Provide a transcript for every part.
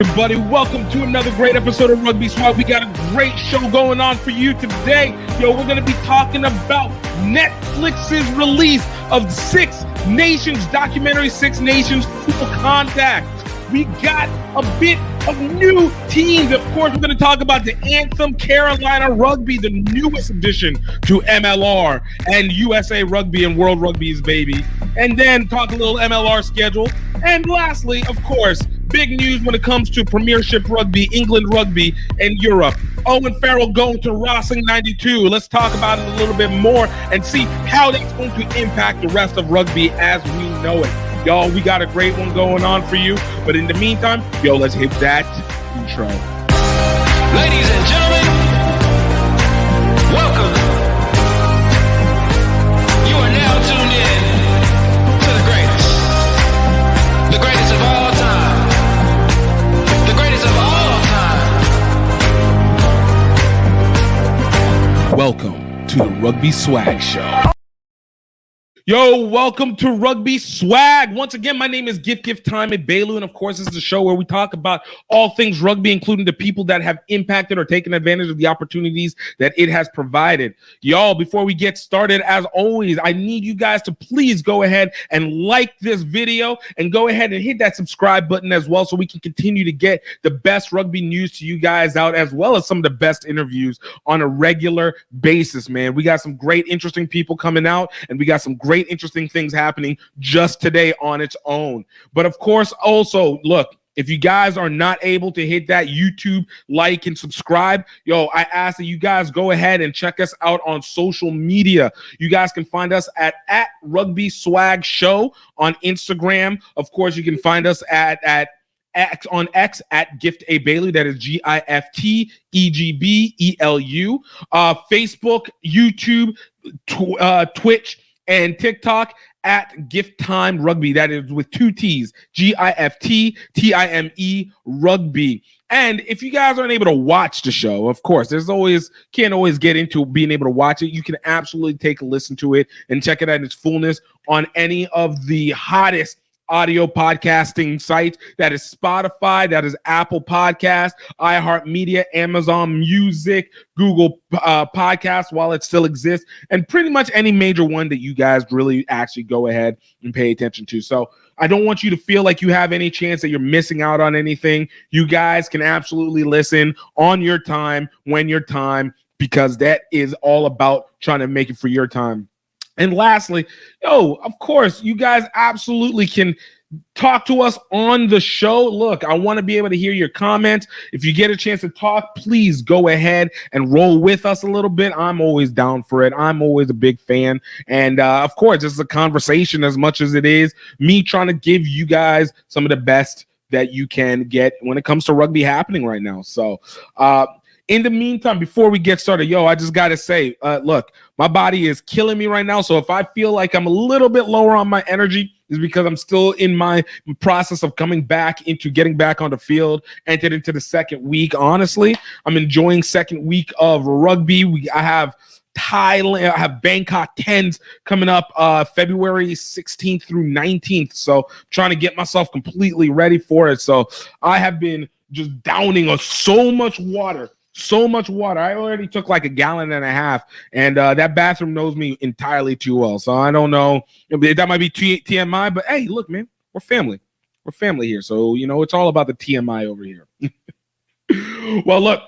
Everybody, welcome to another great episode of Rugby Swag. We got a great show going on for you today. We're going to be talking about Netflix's release of Six Nations documentary, Six Nations Full Contact. We got a bit of new teams. Of course, we're going to talk about the Anthem Carolina Rugby, the newest addition to MLR and USA Rugby and World Rugby's baby. And then talk a little MLR schedule. And lastly, of course, big news when it comes to Premiership Rugby, England Rugby, and Europe. Owen Ferrell going to Racing 92. Let's talk about it a little bit more and see how that's going to impact the rest of rugby as we know it. Y'all, we got a great one going on for you. But in the meantime, let's hit that intro. Ladies and gentlemen, welcome. You are now tuned in to the greatest. The greatest of all time. The greatest of all time. Welcome to the Rugby Swag Show. Welcome to Rugby Swag. Once again, my name is Gift Time at Bailu, and of course, this is a show where we talk about all things rugby, including the people that have impacted or taken advantage of the opportunities that it has provided. Y'all, before we get started, as always, I need you guys to please go ahead and like this video and go ahead and hit that subscribe button as well so we can continue to get the best rugby news to you guys out, as well as some of the best interviews on a regular basis, man. We got some great, interesting people coming out, and we got some great interesting things happening just today on its own. But of course, also, look, if you guys are not able to hit that YouTube like and subscribe, I ask that you guys go ahead and check us out on social media. You guys can find us at Rugby Swag Show on Instagram. Of course, you can find us on X at Gift A Bailu. That is GIFTEGBELU. Facebook, YouTube, Twitch, and TikTok at Gift Time Rugby. That is with two T's, GIFTTIME Rugby. And if you guys aren't able to watch the show, of course, can't always get into being able to watch it. You can absolutely take a listen to it and check it out in its fullness on any of the hottest audio podcasting sites. That is Spotify, that is Apple Podcast, iHeartMedia, Amazon Music, Google Podcasts while it still exists, and pretty much any major one that you guys really actually go ahead and pay attention to. So I don't want you to feel like you have any chance that you're missing out on anything. You guys can absolutely listen on your time, when your time, because that is all about trying to make it for your time. And lastly, of course, you guys absolutely can talk to us on the show. Look, I want to be able to hear your comments. If you get a chance to talk, please go ahead and roll with us a little bit. I'm always down for it. I'm always a big fan. And of course, this is a conversation as much as it is me trying to give you guys some of the best that you can get when it comes to rugby happening right now. So, in the meantime, before we get started, I just got to say, look, my body is killing me right now. So if I feel like I'm a little bit lower on my energy, is because I'm still in my process of getting back on the field, entered into the second week. Honestly, I'm enjoying second week of rugby. I have Thailand, I have Bangkok 10s coming up February 16th through 19th. So trying to get myself completely ready for it. So I have been just downing so much water. I already took like a gallon and a half, and that bathroom knows me entirely too well. So I don't know. That might be TMI, but hey, look, man, we're family. We're family here. So, it's all about the TMI over here. Well, look,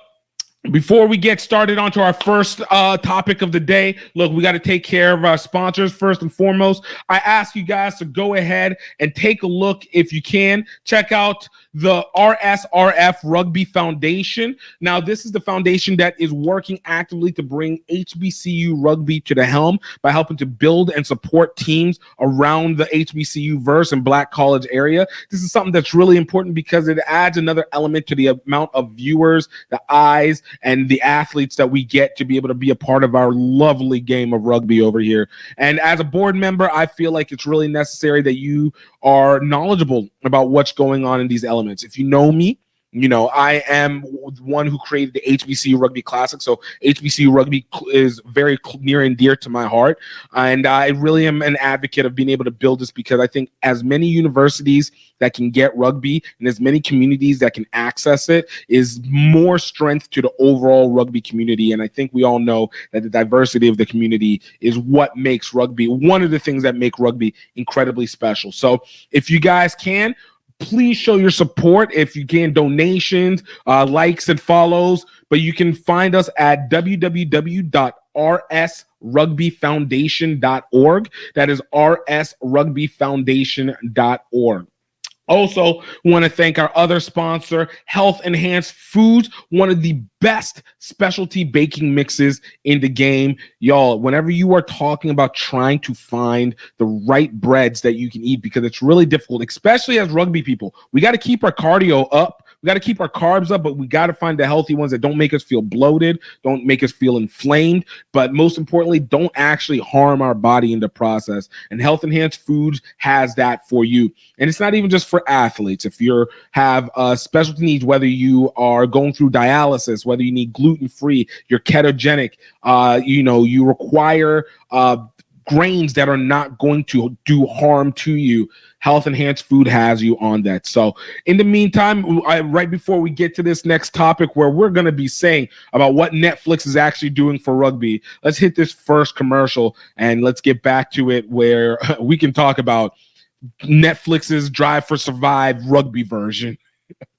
before we get started onto our first topic of the day, look, we got to take care of our sponsors first and foremost. I ask you guys to go ahead and take a look, if you can, check out the RSRF Rugby Foundation. Now, this is the foundation that is working actively to bring HBCU rugby to the helm by helping to build and support teams around the HBCU verse and Black college area. This is something that's really important because it adds another element to the amount of viewers, the eyes, and the athletes that we get to be able to be a part of our lovely game of rugby over here. And as a board member, I feel like it's really necessary that you are knowledgeable about what's going on in these elements. If you know me, You know, I am one who created the HBCU Rugby Classic, so HBCU Rugby is very near and dear to my heart, and I really am an advocate of being able to build this because I think as many universities that can get rugby and as many communities that can access it is more strength to the overall rugby community, and I think we all know that the diversity of the community is what makes rugby, one of the things that make rugby incredibly special. So if you guys can, please show your support. If you can, donations, likes and follows, but you can find us at www.rsrugbyfoundation.org. That is rsrugbyfoundation.org. Also, want to thank our other sponsor, Health Enhanced Foods, one of the best specialty baking mixes in the game. Y'all, whenever you are talking about trying to find the right breads that you can eat, because it's really difficult, especially as rugby people, we got to keep our cardio up. We got to keep our carbs up, but we got to find the healthy ones that don't make us feel bloated, don't make us feel inflamed, but most importantly, don't actually harm our body in the process. And Health Enhanced Foods has that for you. And it's not even just for athletes. If you have specialty needs, whether you are going through dialysis, whether you need gluten-free, you're ketogenic, you require grains that are not going to do harm to you, Health Enhanced Food has you on that. So in the meantime, right before we get to this next topic where we're going to be saying about what Netflix is actually doing for rugby, let's hit this first commercial and let's get back to it where we can talk about Netflix's Drive for Survive rugby version.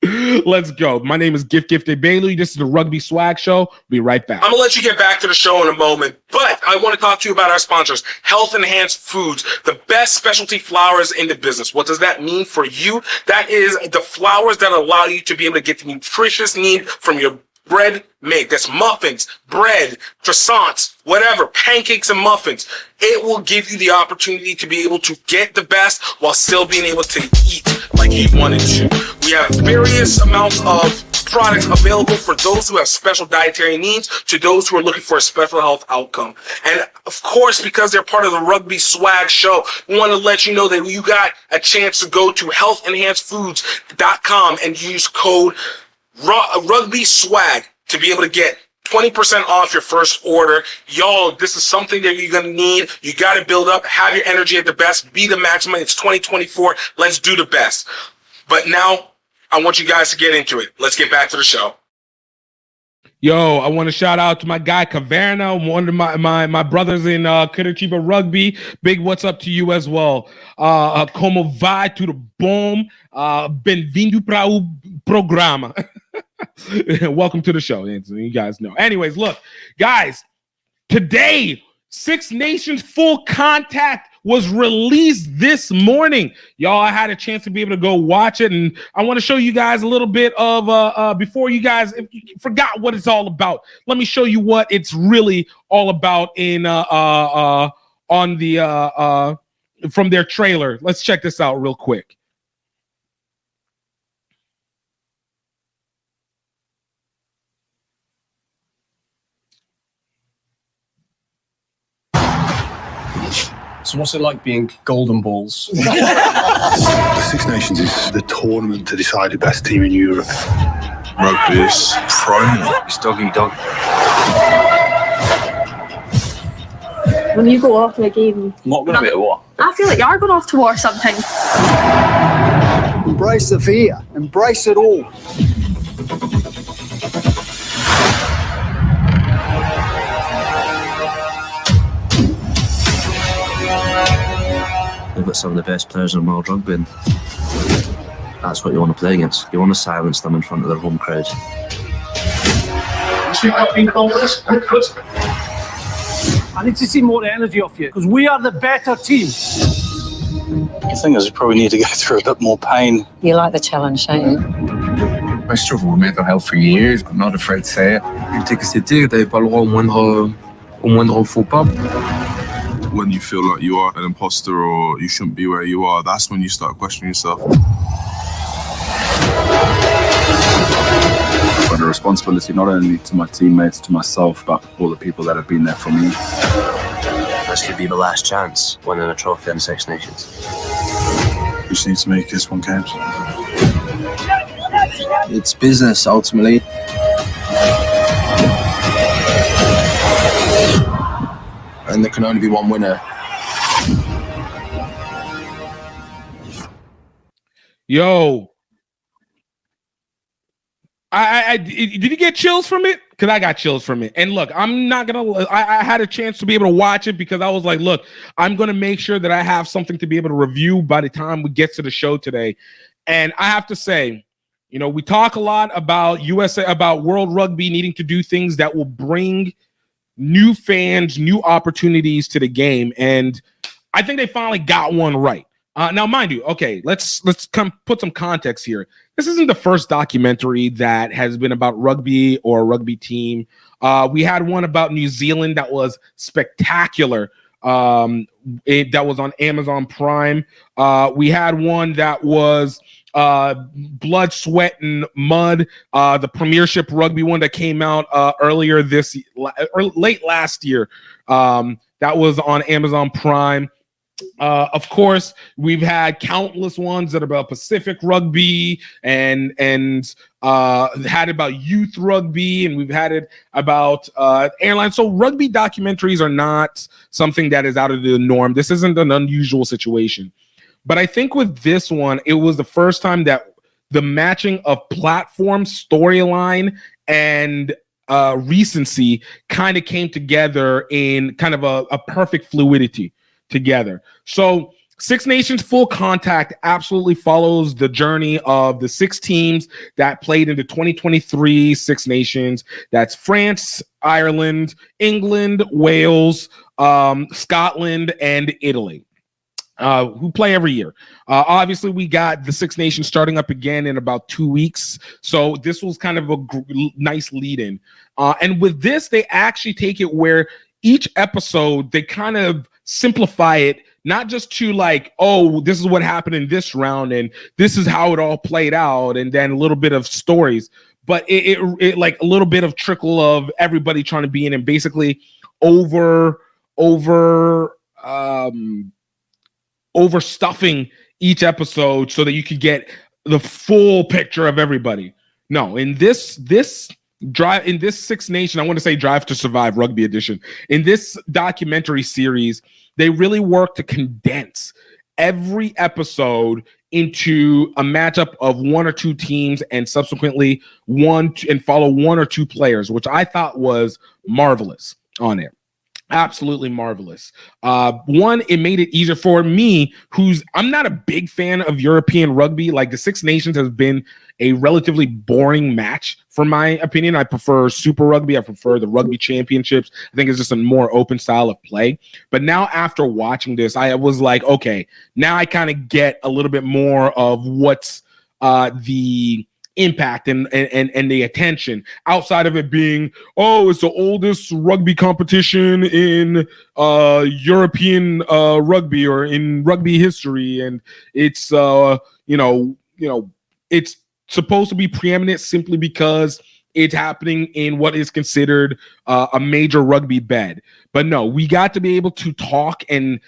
Let's go. My name is Gifted Bailey. This is the Rugby Swag Show. Be right back. I'm going to let you get back to the show in a moment, but I want to talk to you about our sponsors, Health Enhanced Foods, the best specialty flours in the business. What does that mean for you? That is the flours that allow you to be able to get the nutritious need from your bread made. That's muffins, bread, croissants, whatever, pancakes and muffins. It will give you the opportunity to be able to get the best while still being able to eat like you wanted to. We have various amounts of products available for those who have special dietary needs to those who are looking for a special health outcome. And of course, because they're part of the Rugby Swag Show, we want to let you know that you got a chance to go to healthenhancedfoods.com and use code Rugby Swag to be able to get 20% off your first order. Y'all, this is something that you're going to need. You got to build up, have your energy at the best, be the maximum. It's 2024. Let's do the best. But now I want you guys to get into it. Let's get back to the show. Yo, I want to shout out to my guy Caverna, one of my brothers in Curitiba Rugby. Big what's up to you as well. Como vai, tudo bom? Bem-vindo para o programa. Welcome to the show, Anthony. You guys know. Anyways, look, guys, today, Six Nations Full Contact was released this morning. Y'all, I had a chance to be able to go watch it, and I want to show you guys a little bit of, before you guys if you forgot what it's all about, let me show you what it's really all about in on the from their trailer. Let's check this out real quick. So what's it like being golden balls? The Six Nations is the tournament to decide the best team in Europe. Rugby is prime. It's dog-eat-dog. When you go off to a game, I'm not going to be at war. I feel like you're going off to war sometimes. Embrace the fear. Embrace it all. They've got some of the best players in world rugby, and that's what you want to play against. You want to silence them in front of their home crowd. I need to see more energy off you because we are the better team. The thing is, you probably need to go through a bit more pain. You like the challenge, don't you? I struggled with mental health for years. I'm not afraid to say it. Tu sais que c'était, t'avais pas le droit au moindre faux pas. When you feel like you are an imposter or you shouldn't be where you are, that's when you start questioning yourself. But a responsibility not only to my teammates, to myself, but all the people that have been there for me. This could be the last chance winning a trophy in the Six Nations. You just need to make this one count. It's business ultimately. And there can only be one winner. Yo, did you get chills from it? Because I got chills from it. And look, I'm not gonna. I had a chance to be able to watch it because I was like, look, I'm gonna make sure that I have something to be able to review by the time we get to the show today. And I have to say, you know, we talk a lot about USA, about World Rugby needing to do things that will bring new fans, new opportunities to the game, and I think they finally got one right. Now, mind you, okay, let's come put some context here. This isn't the first documentary that has been about rugby or a rugby team. We had one about New Zealand that was spectacular. That was on Amazon Prime. We had one that was Blood, Sweat, and Mud, the Premiership Rugby one that came out earlier late last year. That was on Amazon Prime. Of course, we've had countless ones that are about Pacific rugby and had about youth rugby, and we've had it about airlines. So rugby documentaries are not something that is out of the norm. This isn't an unusual situation. But I think with this one, it was the first time that the matching of platform, storyline, and recency kind of came together in kind of a perfect fluidity together. So Six Nations Full Contact absolutely follows the journey of the 6 teams that played in the 2023 Six Nations. That's France, Ireland, England, Wales, Scotland, and Italy. Who play every year. Obviously, we got the Six Nations starting up again in about 2 weeks. So this was kind of a nice lead-in. And with this, they actually take it where each episode, they kind of simplify it, not just to like, oh, this is what happened in this round, and this is how it all played out, and then a little bit of stories. But it like a little bit of trickle of everybody trying to be in, and basically overstuffing each episode so that you could get the full picture of everybody. No, in this Six Nation, I want to say Drive to Survive Rugby Edition. In this documentary series, they really work to condense every episode into a matchup of 1 or 2 teams and subsequently follow 1 or 2 players, which I thought was marvelous on it. Absolutely marvelous. One, it made it easier for me, I'm not a big fan of European rugby. Like the Six Nations has been a relatively boring match, for my opinion. I prefer Super Rugby. I prefer the Rugby Championships. I think it's just a more open style of play. But now after watching this, I was like, okay, now I kind of get a little bit more of what's the impact and the attention outside of it being, oh, it's the oldest rugby competition in European rugby or in rugby history, and it's it's supposed to be preeminent simply because it's happening in what is considered a major rugby bed. But no, we got to be able to talk and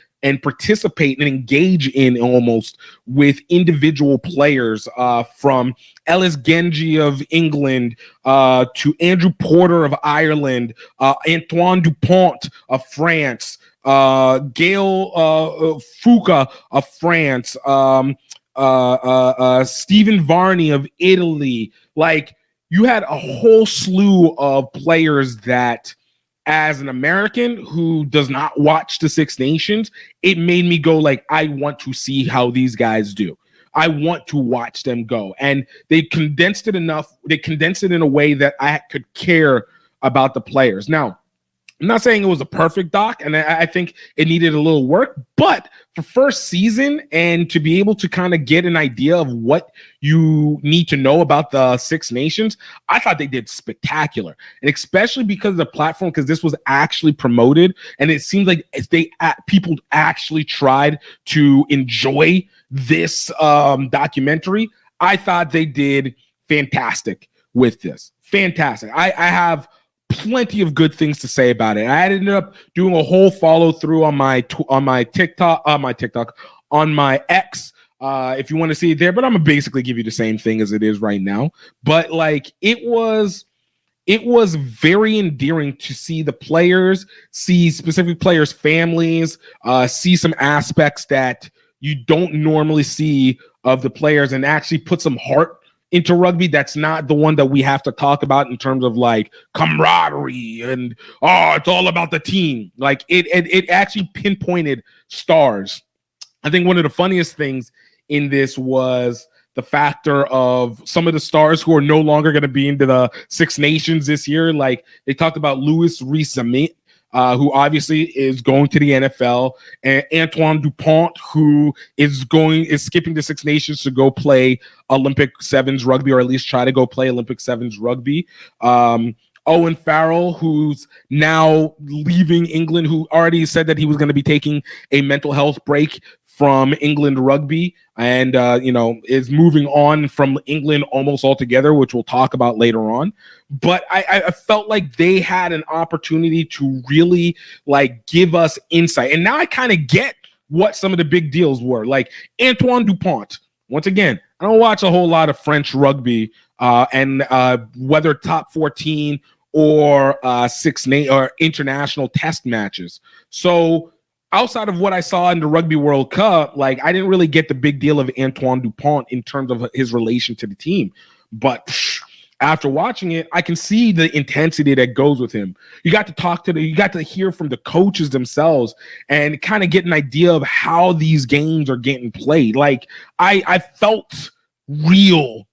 participate and engage in almost with individual players, from Ellis Genji of England to Andrew Porter of Ireland, Antoine Dupont of France, Gail Foucault of France, Stephen Varney of Italy. Like, you had a whole slew of players that, as an American who does not watch the Six Nations, it made me go like, I want to see how these guys do. I want to watch them go. And they condensed it enough. They condensed it in a way that I could care about the players. Now, I'm not saying it was a perfect doc, and I think it needed a little work, but for first season and to be able to kind of get an idea of what you need to know about the Six Nations, I thought they did spectacular. And especially because of the platform, because this was actually promoted, and it seems like people actually tried to enjoy this documentary. I thought they did fantastic with this. Fantastic. I have plenty of good things to say about it. I ended up doing a whole follow through on my TikTok, on my X, if you want to see it there, but I'm gonna basically give you the same thing as it is right now. But like it was very endearing to see the players, see specific players' families, see some aspects that you don't normally see of the players, and actually put some heart into rugby. That's not the one that we have to talk about in terms of like camaraderie and it's all about the team. Like it actually pinpointed stars. I think one of the funniest things in this was the factor of some of the stars who are no longer going to be into the Six Nations this year. Like they talked about Louis Rees-Zammit, who obviously is going to the NFL, and Antoine Dupont, who is skipping the Six Nations to go play Olympic Sevens rugby, or at least try to go play Olympic Sevens rugby. Owen Farrell, who's now leaving England, who already said that he was going to be taking a mental health break from England rugby, and is moving on from England almost altogether, which we'll talk about later on. But I felt like they had an opportunity to really like give us insight, and now I kind of get what some of the big deals were. Like Antoine Dupont. Once again, I don't watch a whole lot of French rugby, and whether top 14 or or international test matches. So outside of what I saw in the Rugby World Cup, like I didn't really get the big deal of Antoine Dupont in terms of his relation to the team. But after watching it, I can see the intensity that goes with him. You got to hear from the coaches themselves and kind of get an idea of how these games are getting played. Like I felt real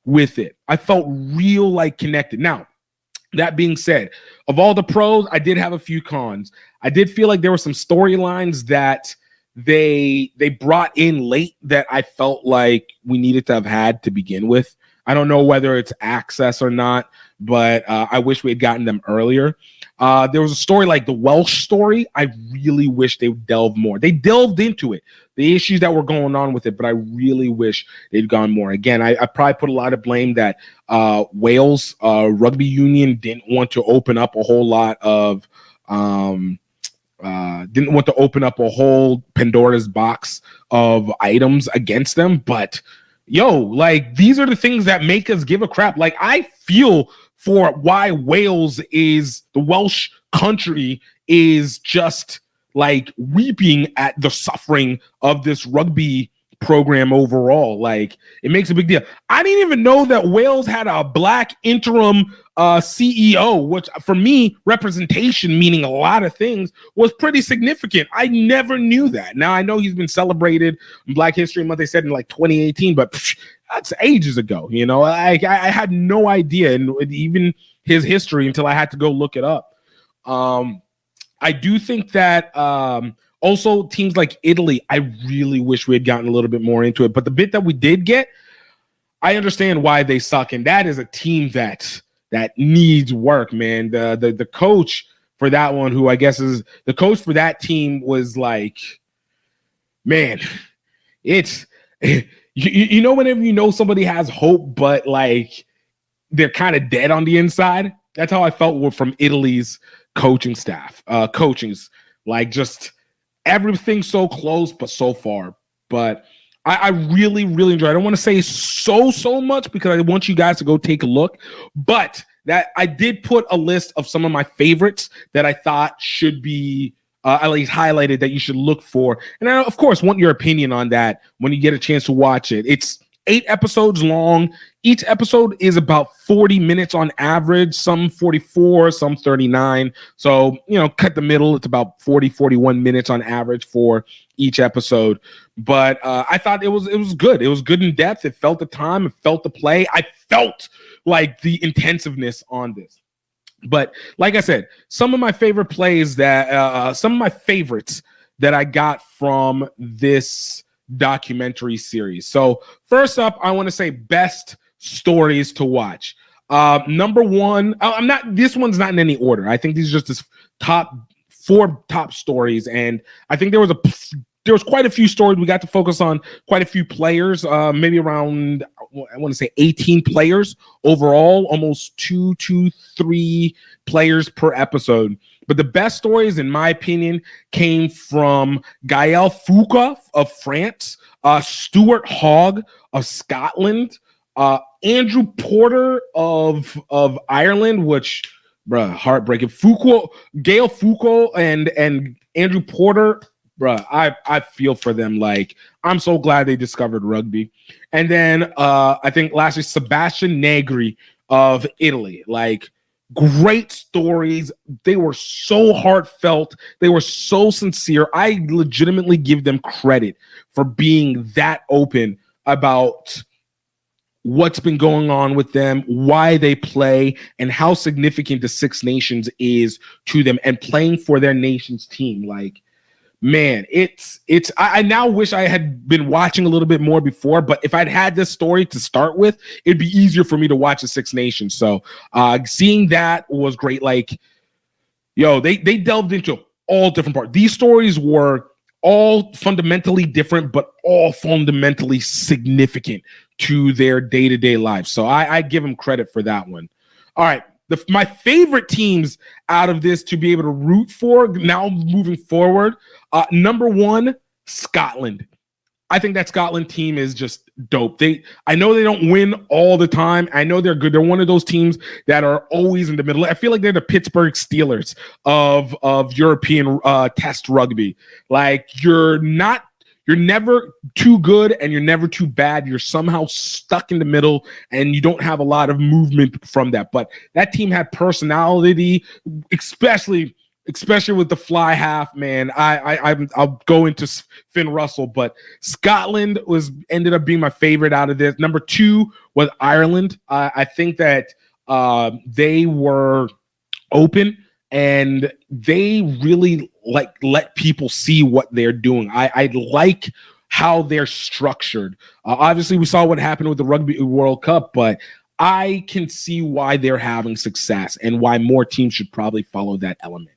with it. I felt real, like connected. Now, that being said, of all the pros, I did have a few cons. I did feel like there were some storylines that they brought in late that I felt like we needed to have had to begin with. I don't know whether it's access or not, but I wish we had gotten them earlier. There was a story like the Welsh story. I really wish they would delve more. They delved into it, the issues that were going on with it, but I really wish they'd gone more. Again, I probably put a lot of blame that Wales Rugby Union didn't want to open up a whole lot of didn't want to open up a whole Pandora's box of items against them. But like these are the things that make us give a crap. Like I feel for why the Welsh country is just like weeping at the suffering of this rugby program overall. Like it makes a big deal. I didn't even know that Wales had a black interim CEO, which for me, representation meaning a lot of things, was pretty significant. I never knew that. Now I know he's been celebrated in Black History Month, they said in like 2018, but that's ages ago. I had no idea, and even his history until I had to go look it up. I do think that also teams like Italy, I really wish we had gotten a little bit more into it. But the bit that we did get, I understand why they suck, and that is a team that needs work, man. The coach for that one, who I guess is the coach for that team, was like, man, it's whenever you know somebody has hope, but like they're kind of dead on the inside. That's how I felt from Italy's coaching staff. Coaching's like just everything so close, but so far. But I really, really enjoy it. I don't want to say so much because I want you guys to go take a look. But that I did put a list of some of my favorites that I thought should be at least highlighted that you should look for. And I, of course, want your opinion on that when you get a chance to watch it. It's 8 episodes long. Each episode is about 40 minutes on average, some 44, some 39. So, cut the middle. It's about 40, 41 minutes on average for each episode. But I thought it was good. It was good in depth. It felt the time. It felt the play. I felt like the intensiveness on this. But like I said, some of my favorite plays some of my favorites that I got from this documentary series. So first up, I want to say best stories to watch. Number one, this one's not in any order. I think these are just the top 4 top stories. And I think there was quite a few stories. We got to focus on quite a few players, maybe around, I want to say 18 players overall, almost 2 to 3 players per episode. But the best stories, in my opinion, came from Gaël Foucault of France, Stuart Hogg of Scotland, Andrew Porter of Ireland, which, bruh, heartbreaking. Gaël Foucault and Andrew Porter, bruh, I feel for them. Like, I'm so glad they discovered rugby. And then I think lastly, Sebastian Negri of Italy. Like, great stories. They were so heartfelt. They were so sincere. I legitimately give them credit for being that open about what's been going on with them, why they play, and how significant the Six Nations is to them and playing for their nation's team. Like, man, I now wish I had been watching a little bit more before, but if I'd had this story to start with, it'd be easier for me to watch the Six Nations. So seeing that was great. Like, they delved into all different parts. These stories were all fundamentally different, but all fundamentally significant to their day-to-day lives. So I give them credit for that one. All right. My favorite teams out of this to be able to root for now moving forward, number one, Scotland. I think that Scotland team is just dope. I know they don't win all the time. I know they're good. They're one of those teams that are always in the middle. I feel like they're the Pittsburgh Steelers of European test rugby. Like, you're never too good and you're never too bad. You're somehow stuck in the middle and you don't have a lot of movement from that. But that team had personality, especially with the fly half, man. I'll go into Finn Russell, but Scotland ended up being my favorite out of this. Number two was Ireland. I think that they were open and they really let people see what they're doing. I like how they're structured. Obviously, we saw what happened with the Rugby World Cup, but I can see why they're having success and why more teams should probably follow that element.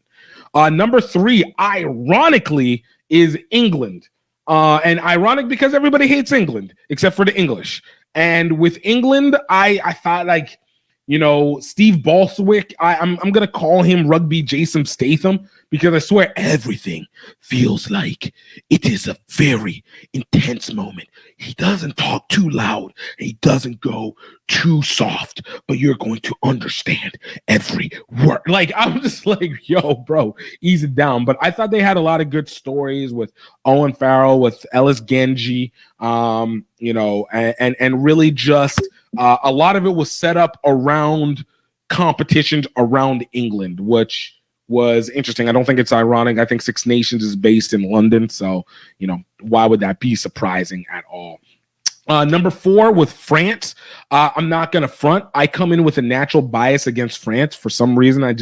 Number three, ironically, is England. And ironic because everybody hates England except for the English. And with England, I thought, like, Steve Balswick, I'm going to call him Rugby Jason Statham because I swear everything feels like it is a very intense moment. He doesn't talk too loud. He doesn't go too soft, but you're going to understand every word. Like, I'm just like, yo, bro, ease it down. But I thought they had a lot of good stories with Owen Farrell, with Ellis Genji, and really just a lot of it was set up around competitions around England, which was interesting. I don't think it's ironic. I think Six Nations is based in London. So, why would that be surprising at all? Number four with France. I'm not going to front. I come in with a natural bias against France. For some reason,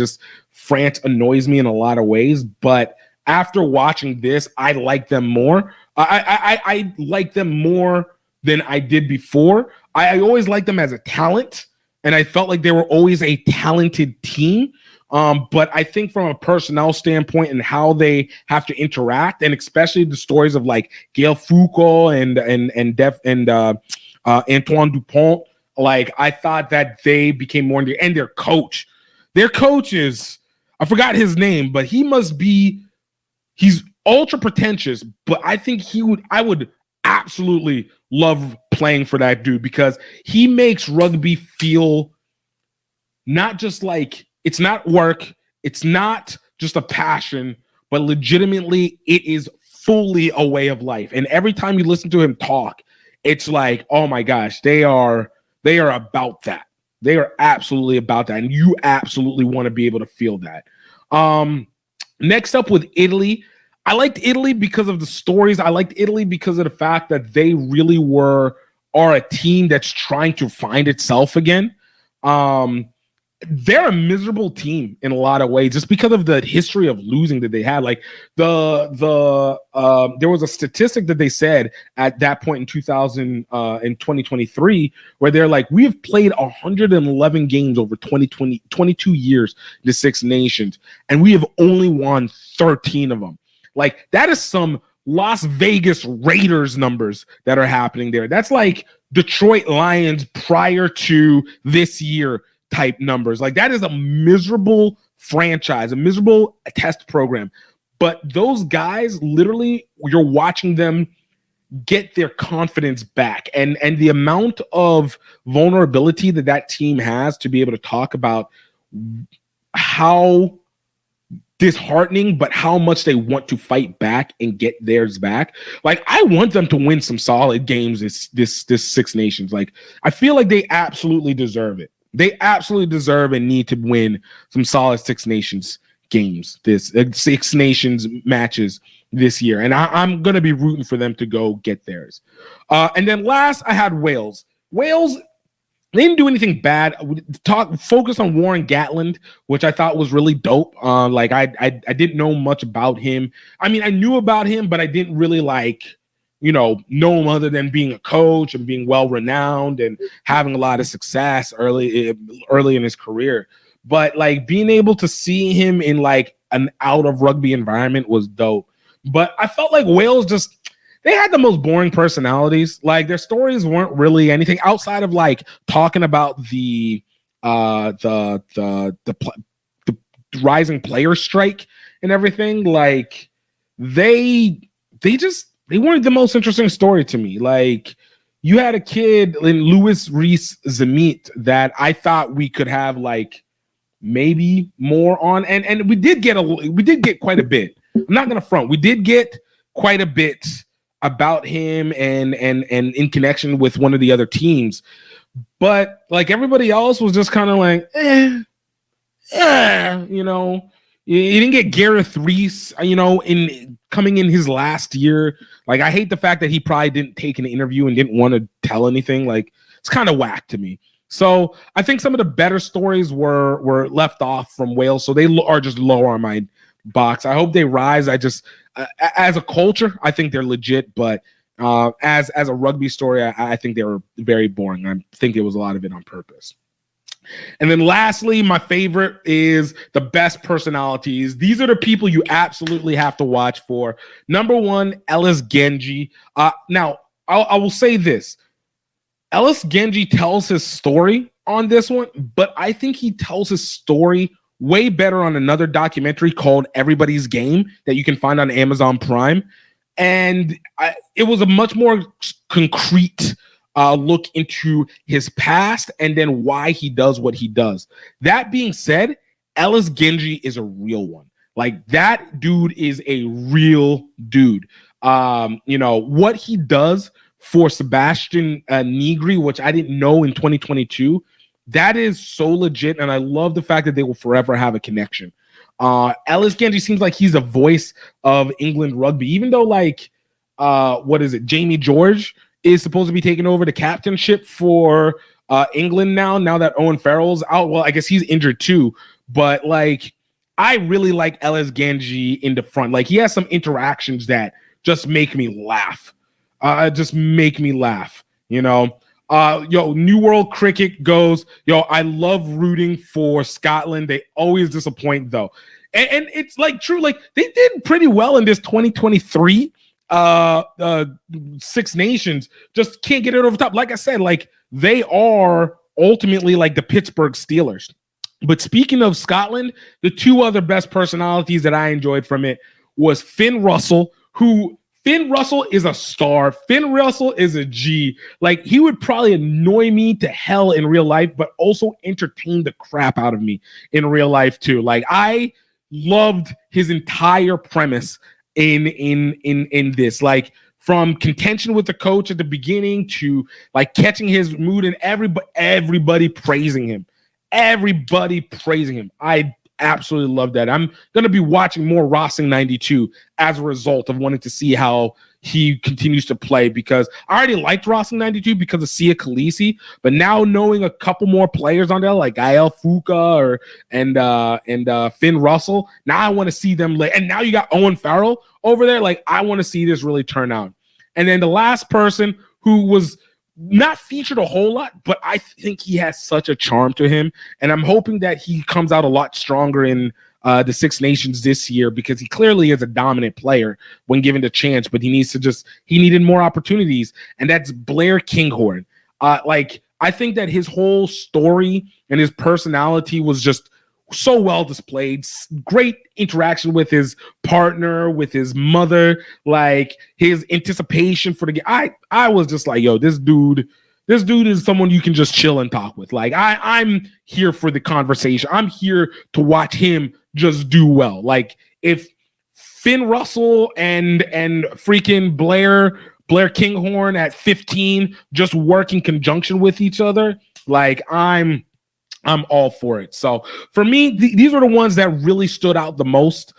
France annoys me in a lot of ways. But after watching this, I like them more. I like them more than I did before. I always liked them as a talent, and I felt like they were always a talented team. But I think from a personnel standpoint and how they have to interact, and especially the stories of like Gaël Foucault and Antoine Dupont, like, I thought that they became more and their coach. Their coach is, I forgot his name, but he's ultra pretentious, but I think I would absolutely love playing for that dude because he makes rugby feel not just like it's not work, it's not just a passion, but legitimately it is fully a way of life. And every time you listen to him talk, it's like, oh my gosh, they are about that. They are absolutely about that. And you absolutely want to be able to feel that. Next up with Italy. I liked Italy because of the stories. I liked Italy because of the fact that they really are a team that's trying to find itself again. They're a miserable team in a lot of ways just because of the history of losing that they had. Like there was a statistic that they said at that point in 2023 where they're like, we have played 111 games over 22 years in the Six Nations, and we have only won 13 of them. Like, that is some Las Vegas Raiders numbers that are happening there. That's like Detroit Lions prior to this year type numbers. Like, that is a miserable franchise, a miserable test program. But those guys, literally, you're watching them get their confidence back, and the amount of vulnerability that team has to be able to talk about how disheartening, but how much they want to fight back and get theirs back. Like, I want them to win some solid games this Six Nations. Like, I feel like they absolutely deserve it. They absolutely deserve and need to win some solid Six Nations games, this Six Nations matches this year. And I'm going to be rooting for them to go get theirs. And then last, I had Wales. Wales, they didn't do anything bad. Focus on Warren Gatland, which I thought was really dope. Like, I didn't know much about him. I mean, I knew about him, but I didn't really know him other than being a coach and being well-renowned and having a lot of success early in his career. But like, being able to see him in like an out of rugby environment was dope. But I felt like Wales they had the most boring personalities. Like, their stories weren't really anything outside of like talking about the rising player strike and everything. Like, they weren't the most interesting story to me. Like, you had a kid in Louis Reese Zamit that I thought we could have like maybe more on, and we did get quite a bit. I'm not gonna front. We did get quite a bit about him and in connection with one of the other teams, but like, everybody else was just kind of like, you didn't get Gareth Reese, in coming in his last year. Like, I hate the fact that he probably didn't take an interview and didn't want to tell anything. Like, it's kind of whack to me. So I think some of the better stories were left off from Wales, so they are just lower on my box. I hope they rise. I just as a culture, I think they're legit, but as a rugby story, I think they were very boring. I think it was a lot of it on purpose. And then lastly, my favorite is the best personalities. These are the people you absolutely have to watch for. Number one, Ellis Genji. Now, I will say this. Ellis Genji tells his story on this one, but I think he tells his story way better on another documentary called Everybody's Game that you can find on Amazon Prime. And it was a much more concrete look into his past and then why he does what he does. That being said, Ellis Genji is a real one. Like, that dude is a real dude. What he does for Sebastian Negri, which I didn't know in 2022, that is so legit, and I love the fact that they will forever have a connection. Ellis Genji seems like he's a voice of England rugby, even though, like, Jamie George is supposed to be taking over the captainship for England now that Owen Farrell's out. Well, I guess he's injured too, but like, I really like Ellis Genji in the front. Like, he has some interactions that just make me laugh. New World Cricket goes, I love rooting for Scotland. They always disappoint though. And it's like true, like, they did pretty well in this 2023 Six Nations, just can't get it over top. Like I said, like, they are ultimately like the Pittsburgh Steelers. But speaking of Scotland, the two other best personalities that I enjoyed from it was Finn Russell, Finn Russell is a star. Finn Russell is a G. Like, he would probably annoy me to hell in real life, but also entertain the crap out of me in real life too. Like, I loved his entire premise in this. Like, from contention with the coach at the beginning to like catching his mood, and everybody praising him. I absolutely love that. I'm going to be watching more Rossing 92 as a result of wanting to see how he continues to play, because I already liked Rossing 92 because of Sia Khaleesi, but now knowing a couple more players on there like Gael Fuka and Finn Russell, now I want to see them and now you got Owen Farrell over there. Like, I want to see this really turn out. And then the last person who was not featured a whole lot, but I think he has such a charm to him, and I'm hoping that he comes out a lot stronger in the Six Nations this year, because he clearly is a dominant player when given the chance, but he needed more opportunities, and that's Blair Kinghorn. I think that his whole story and his personality was just so well displayed. Great interaction with his partner, with his mother, like his anticipation for the game. I was just like, yo, this dude is someone you can just chill and talk with. Like I'm here for the conversation. I'm here to watch him just do well. Like if Finn Russell and freaking Blair Kinghorn at 15 just work in conjunction with each other, like I'm all for it. So for me, these are the ones that really stood out the most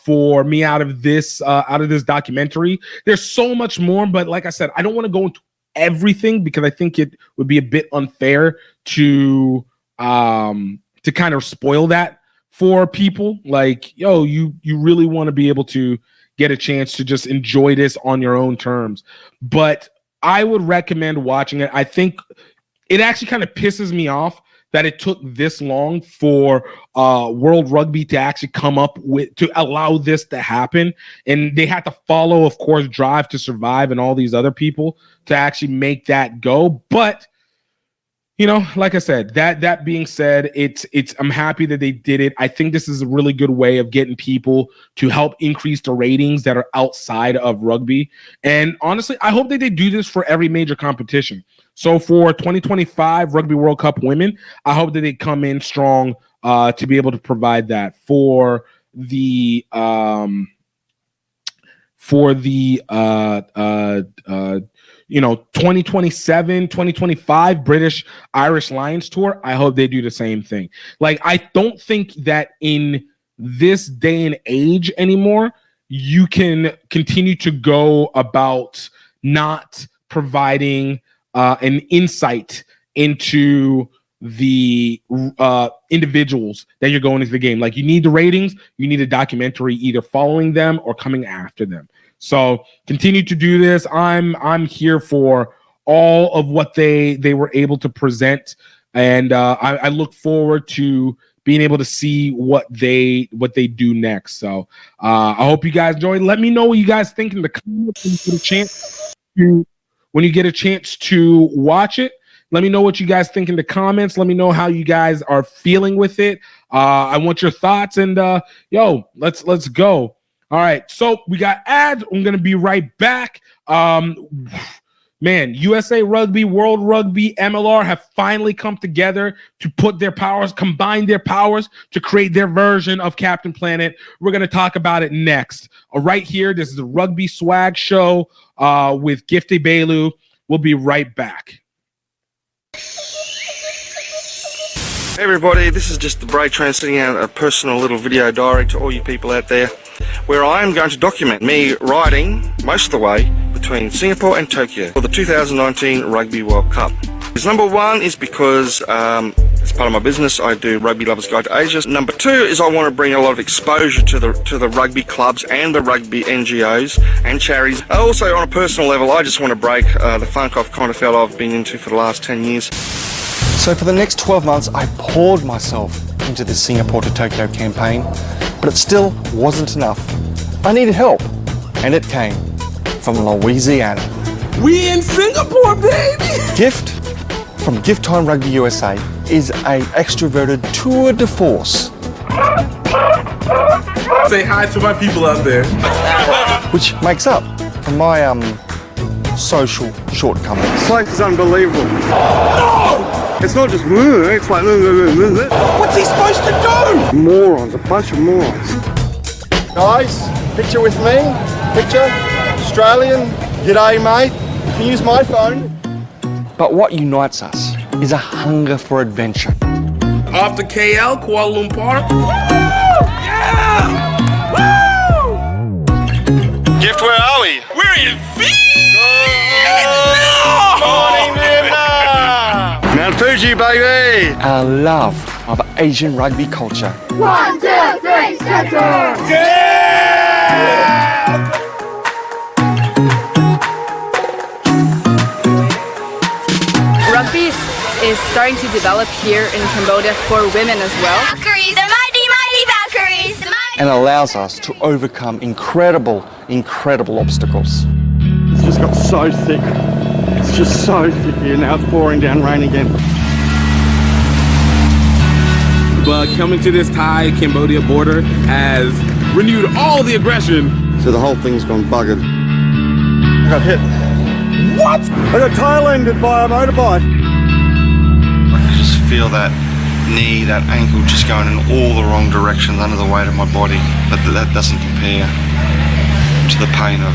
for me out of this documentary. There's so much more, but like I said, I don't want to go into everything because I think it would be a bit unfair to kind of spoil that for people. Like, yo, you really want to be able to get a chance to just enjoy this on your own terms. But I would recommend watching it. I think it actually kind of pisses me off that it took this long for World Rugby to actually come up with, to allow this to happen. And they had to follow, of course, Drive to Survive and all these other people to actually make that go. But, you know, like I said, that being said, I'm happy that they did it. I think this is a really good way of getting people to help increase the ratings that are outside of rugby. And honestly, I hope that they do this for every major competition. So for 2025 Rugby World Cup women, I hope that they come in strong to be able to provide that for the 2027, 2025 British Irish Lions tour. I hope they do the same thing. Like, I don't think that in this day and age anymore, you can continue to go about not providing an insight into the individuals that you're going into the game. Like, you need the ratings, you need a documentary either following them or coming after them. So continue to do this. I'm here for all of what they were able to present, and I look forward to being able to see what they do next. So I hope you guys enjoy. Let me know what you guys think in the comments when you get a chance to watch it. Let me know what you guys think in the comments. Let me know how you guys are feeling with it. I want your thoughts, and let's go. All right, so we got ads. I'm going to be right back. Man, USA Rugby, World Rugby, MLR have finally come together to combine their powers to create their version of Captain Planet. We're going to talk about it next. Right here, this is the Rugby Swag Show with Gifty Bailu. We'll be right back. Hey everybody, this is just the break train sending out a personal little video diary to all you people out there, where I am going to document me riding most of the way between Singapore and Tokyo for the 2019 Rugby World Cup. Number one is because as part of my business I do Rugby Lovers Guide to Asia. Number two is I want to bring a lot of exposure to the rugby clubs and the rugby NGOs and charities. Also, on a personal level, I just want to break the funk I've kind of felt I've been into for the last 10 years. So for the next 12 months, I poured myself into this Singapore to Tokyo campaign, but it still wasn't enough. I needed help, and it came from Louisiana. We in Singapore, baby! Gift from Gift Time Rugby USA is a extroverted tour de force. Say hi to my people out there. Which makes up for my social shortcomings. This place is unbelievable. No! It's not just it's like what's he supposed to do? Morons, a bunch of morons. Guys, picture with me. Picture, Australian. G'day, mate. You can use my phone. But what unites us is a hunger for adventure. Off to KL, Kuala Lumpur. Woo! Yeah! Woo! Gift, where are we? We're in Morning, Vietnam! Mount Fuji, baby! Our love of Asian rugby culture. 1, 2, 3, center! Yeah! Rugby is starting to develop here in Cambodia for women as well. Valkyries, the mighty, mighty Valkyries! And allows us to overcome incredible obstacles. It's just got so thick. It's just so thick here. Now it's pouring down rain again. But but coming to this Thai-Cambodia border has renewed all the aggression. So the whole thing's gone buggered. I got hit. What? I got tail-ended by a motorbike. I can just feel that knee, that ankle just going in all the wrong directions under the weight of my body. But that doesn't compare to the pain of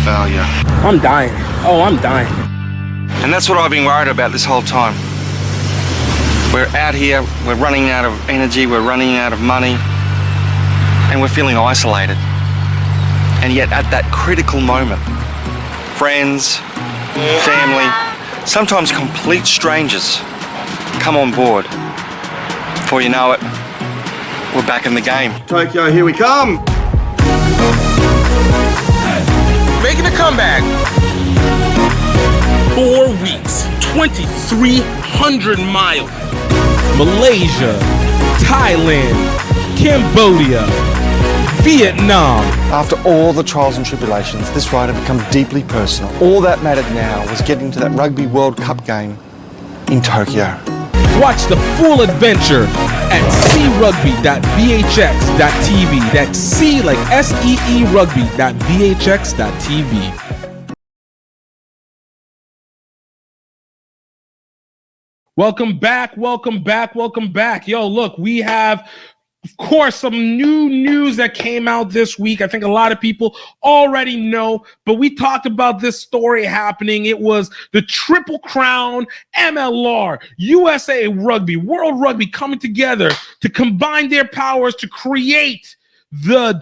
failure. I'm dying. Oh, I'm dying. And that's what I've been worried about this whole time. We're out here, we're running out of energy, we're running out of money, and we're feeling isolated. And yet at that critical moment, friends, family, sometimes complete strangers come on board. Before you know it, we're back in the game. Tokyo, here we come. Making a comeback. 4 weeks, 2,300 miles. Malaysia, Thailand, Cambodia, Vietnam. After all the trials and tribulations, this ride had become deeply personal. All that mattered now was getting to that Rugby World Cup game in Tokyo. Watch the full adventure at crugby.vhx.tv. That's C like SEE rugby.vhx.tv. Welcome back. Yo, look, we have, of course, some new news that came out this week. I think a lot of people already know, but we talked about this story happening. It was the Triple Crown, MLR, USA Rugby, World Rugby coming together to combine their powers to create the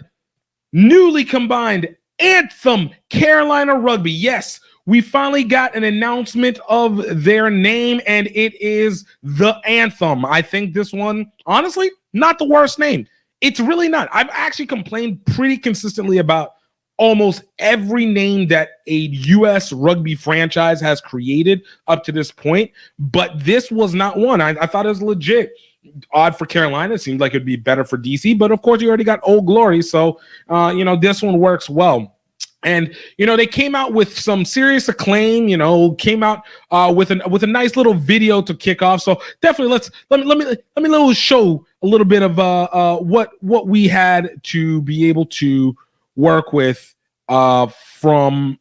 newly combined Anthem Carolina Rugby. Yes, we finally got an announcement of their name, and it is the Anthem. I think this one, honestly, not the worst name. It's really not. I've actually complained pretty consistently about almost every name that a U.S. rugby franchise has created up to this point, but this was not one. I thought it was legit. Odd for Carolina. It seemed like it'd be better for DC, but of course you already got Old Glory, so this one works well. And they came out with some serious acclaim. Came out with a nice little video to kick off. So definitely let me show a little bit of what we had to be able to work with from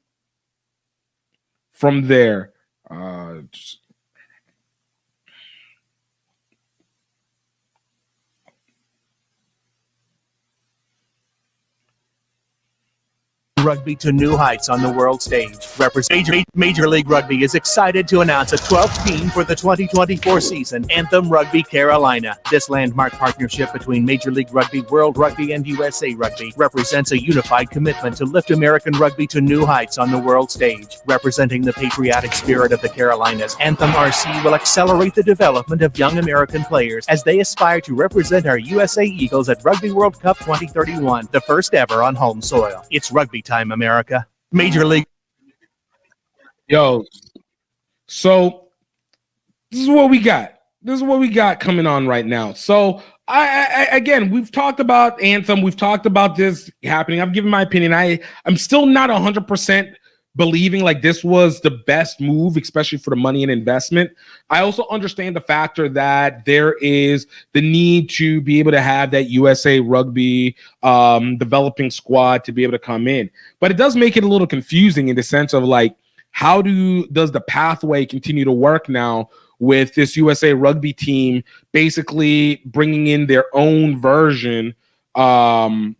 there. Rugby to new heights on the world stage. Major League Rugby is excited to announce a 12th team for the 2024 season, Anthem Rugby Carolina. This landmark partnership between Major League Rugby, World Rugby, and USA Rugby represents a unified commitment to lift American rugby to new heights on the world stage. Representing the patriotic spirit of the Carolinas, Anthem RC will accelerate the development of young American players as they aspire to represent our USA Eagles at Rugby World Cup 2031, the first ever on home soil. It's rugby time, America. Major League. Yo, so this is what we got. Coming on right now. So I again, we've talked about Anthem. We've talked about this happening. I've given my opinion. I'm still not 100% believing like this was the best move, especially for the money and investment. I also understand the factor that there is the need to be able to have that USA Rugby developing squad to be able to come in. But it does make it a little confusing in the sense of like, how does the pathway continue to work now with this USA Rugby team basically bringing in their own version of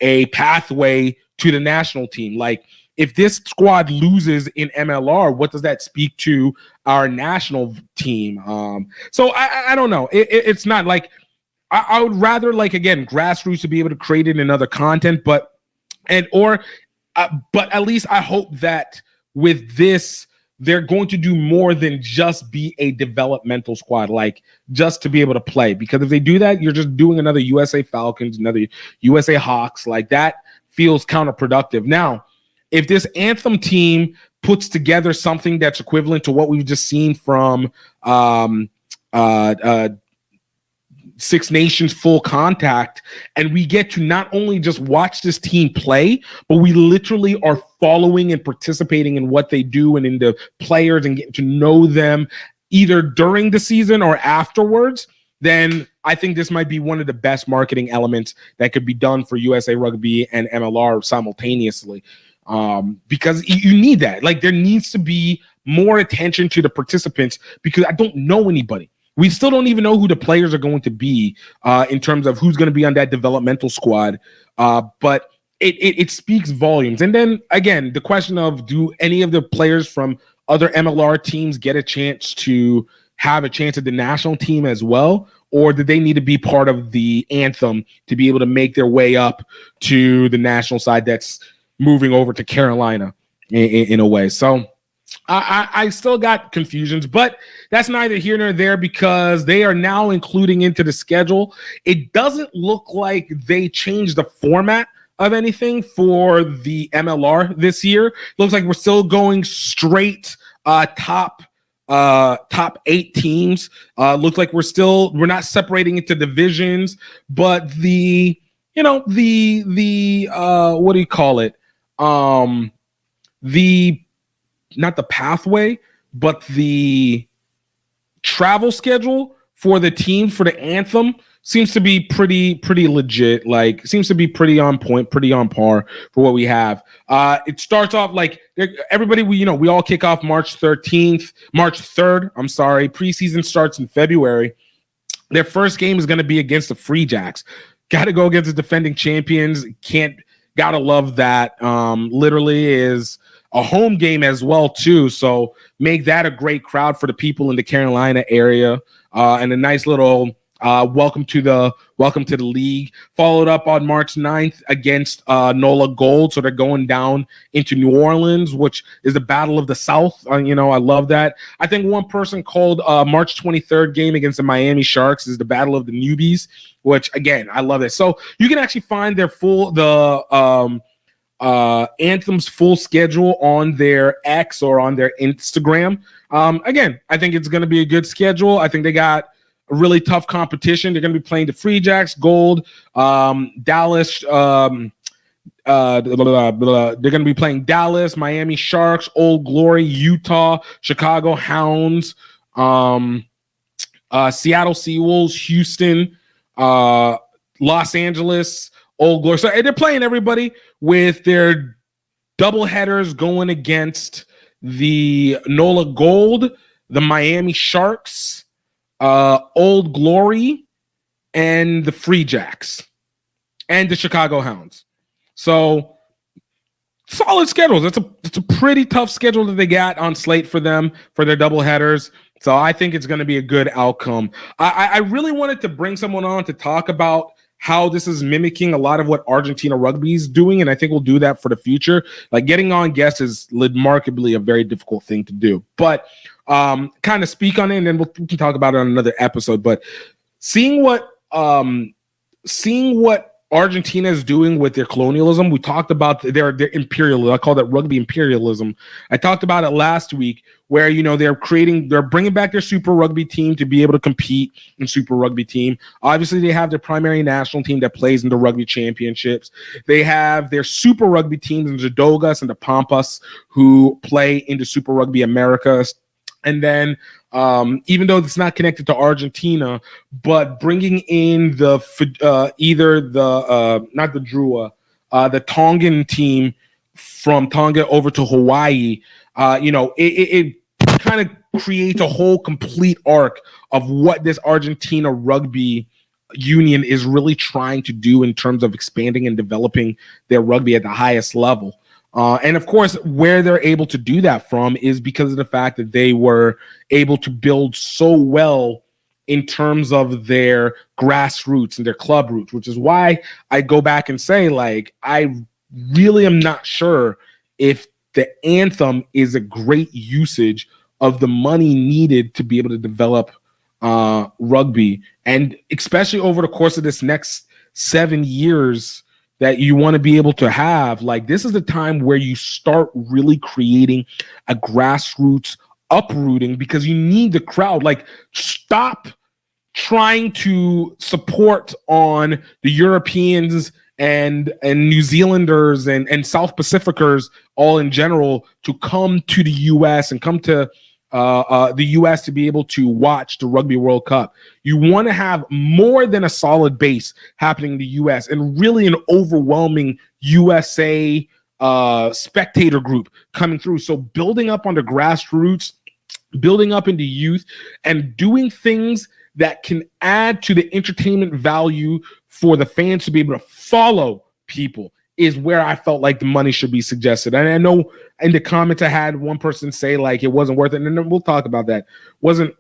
a pathway to the national team? Like, if this squad loses in MLR, what does that speak to our national team? So I don't know. It's not like I would rather, like, again, grassroots to be able to create it in other content, but at least I hope that with this, they're going to do more than just be a developmental squad, like just to be able to play. Because if they do that, you're just doing another USA Falcons, another USA Hawks. Like, that feels counterproductive. Now, if this Anthem team puts together something that's equivalent to what we've just seen from Six Nations Full Contact, and we get to not only just watch this team play, but we literally are following and participating in what they do and in the players and getting to know them, either during the season or afterwards, then I think this might be one of the best marketing elements that could be done for USA Rugby and MLR simultaneously. Because you need that. Like, there needs to be more attention to the participants, because I don't know anybody. We still don't even know who the players are going to be in terms of who's going to be on that developmental squad. But it speaks volumes. And then, again, the question of, do any of the players from other MLR teams get a chance to have a chance at the national team as well? Or do they need to be part of the Anthem to be able to make their way up to the national side that's moving over to Carolina in a way? So I still got confusions, but that's neither here nor there, because they are now including into the schedule. It doesn't look like they changed the format of anything for the MLR this year. Looks like we're still going straight top 8 teams. Looks like we're not separating into divisions, but the what do you call it? Not the pathway, but the travel schedule for the team for the Anthem seems to be pretty legit. Like, seems to be pretty on point, pretty on par for what we have. It starts off like everybody, we all kick off March 3rd. I'm sorry. Preseason starts in February. Their first game is going to be against the Free Jacks. Got to go against the defending champions. Gotta love that. Literally is a home game as well too. So make that a great crowd for the people in the Carolina area, and a nice little welcome to the league. Followed up on March 9th against NOLA Gold. So they're going down into New Orleans, which is the Battle of the South. I love that. I think one person called March 23rd game against the Miami Sharks is the Battle of the Newbies, which, again, I love it. So you can actually find their Anthem's full schedule on their X or on their Instagram. Again, I think it's going to be a good schedule. I think they got a really tough competition. They're going to be playing the Free Jacks, Gold, Dallas. They're going to be playing Dallas, Miami Sharks, Old Glory, Utah, Chicago Hounds, Seattle Seawolves, Houston, Los Angeles, Old Glory. So they're playing everybody with their double headers going against the NOLA Gold, the Miami Sharks, Old Glory, and the Free Jacks, and the Chicago Hounds. So solid schedules. It's a pretty tough schedule that they got on slate for them for their double headers. So I think it's going to be a good outcome. I really wanted to bring someone on to talk about how this is mimicking a lot of what Argentina Rugby is doing, and I think we'll do that for the future. Like, getting on guests is remarkably a very difficult thing to do. But kind of speak on it, and then we can talk about it on another episode. But seeing what Argentina is doing with their colonialism, we talked about their imperialism. I call that rugby imperialism. I talked about it last week, where they're bringing back their Super Rugby team to be able to compete in Super Rugby team. Obviously, they have their primary national team that plays in the Rugby Championships. They have their Super Rugby teams in the Dogas and the Pampas, who play in the Super Rugby Americas. And then, even though it's not connected to Argentina, but bringing in the Tongan team from Tonga over to Hawaii, it kind of creates a whole complete arc of what this Argentina Rugby Union is really trying to do in terms of expanding and developing their rugby at the highest level. And of course, where they're able to do that from is because of the fact that they were able to build so well in terms of their grassroots and their club roots, which is why I go back and say, like, I really am not sure if the Anthem is a great usage of the money needed to be able to develop rugby. And especially over the course of this next 7 years that you want to be able to have, like, this is the time where you start really creating a grassroots uprooting, because you need the crowd. Like, stop trying to support on the Europeans and New Zealanders and South Pacificers all in general to come to the US and come to the U.S. to be able to watch the Rugby World Cup. You want to have more than a solid base happening in the U.S. and really an overwhelming USA spectator group coming through. So building up on the grassroots, building up into youth, and doing things that can add to the entertainment value for the fans to be able to follow people is where I felt like the money should be suggested. And I know in the comments I had one person say like it wasn't worth it, and then we'll talk about that. Wasn't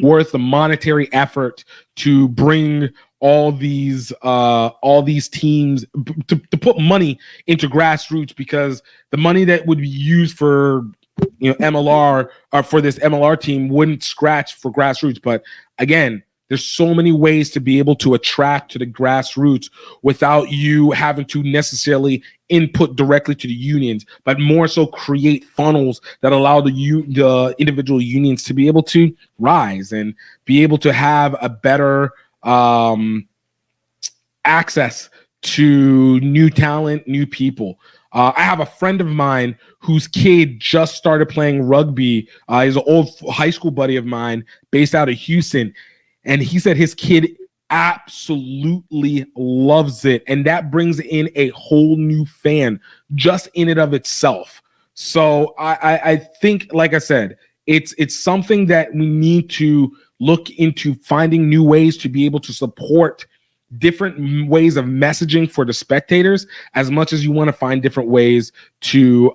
worth the monetary effort to bring all these teams to put money into grassroots, because the money that would be used for MLR or for this MLR team wouldn't scratch for grassroots. But again, there's so many ways to be able to attract to the grassroots without you having to necessarily input directly to the unions, but more so create funnels that allow the individual unions to be able to rise and be able to have a better access to new talent, new people. I have a friend of mine whose kid just started playing rugby. He's an old high school buddy of mine based out of Houston. And he said his kid absolutely loves it. And that brings in a whole new fan just in and of itself. So I think, like I said, it's something that we need to look into, finding new ways to be able to support different ways of messaging for the spectators, as much as you want to find different ways to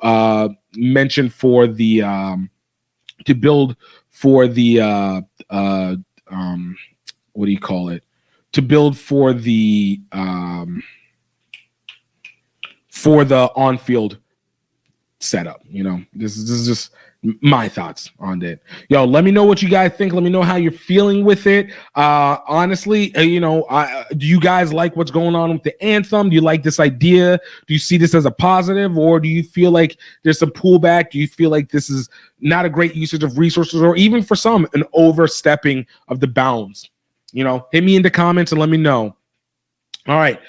mention for the to build for the what do you call it? To build for the on-field setup. This is just my thoughts on it. Yo, let me know what you guys think. Let me know how you're feeling with it. Honestly, do you guys like what's going on with the anthem? Do you like this idea? Do you see this as a positive, or do you feel like there's some pullback? Do you feel like this is not a great usage of resources, or even for some, an overstepping of the bounds? Hit me in the comments and let me know. All right.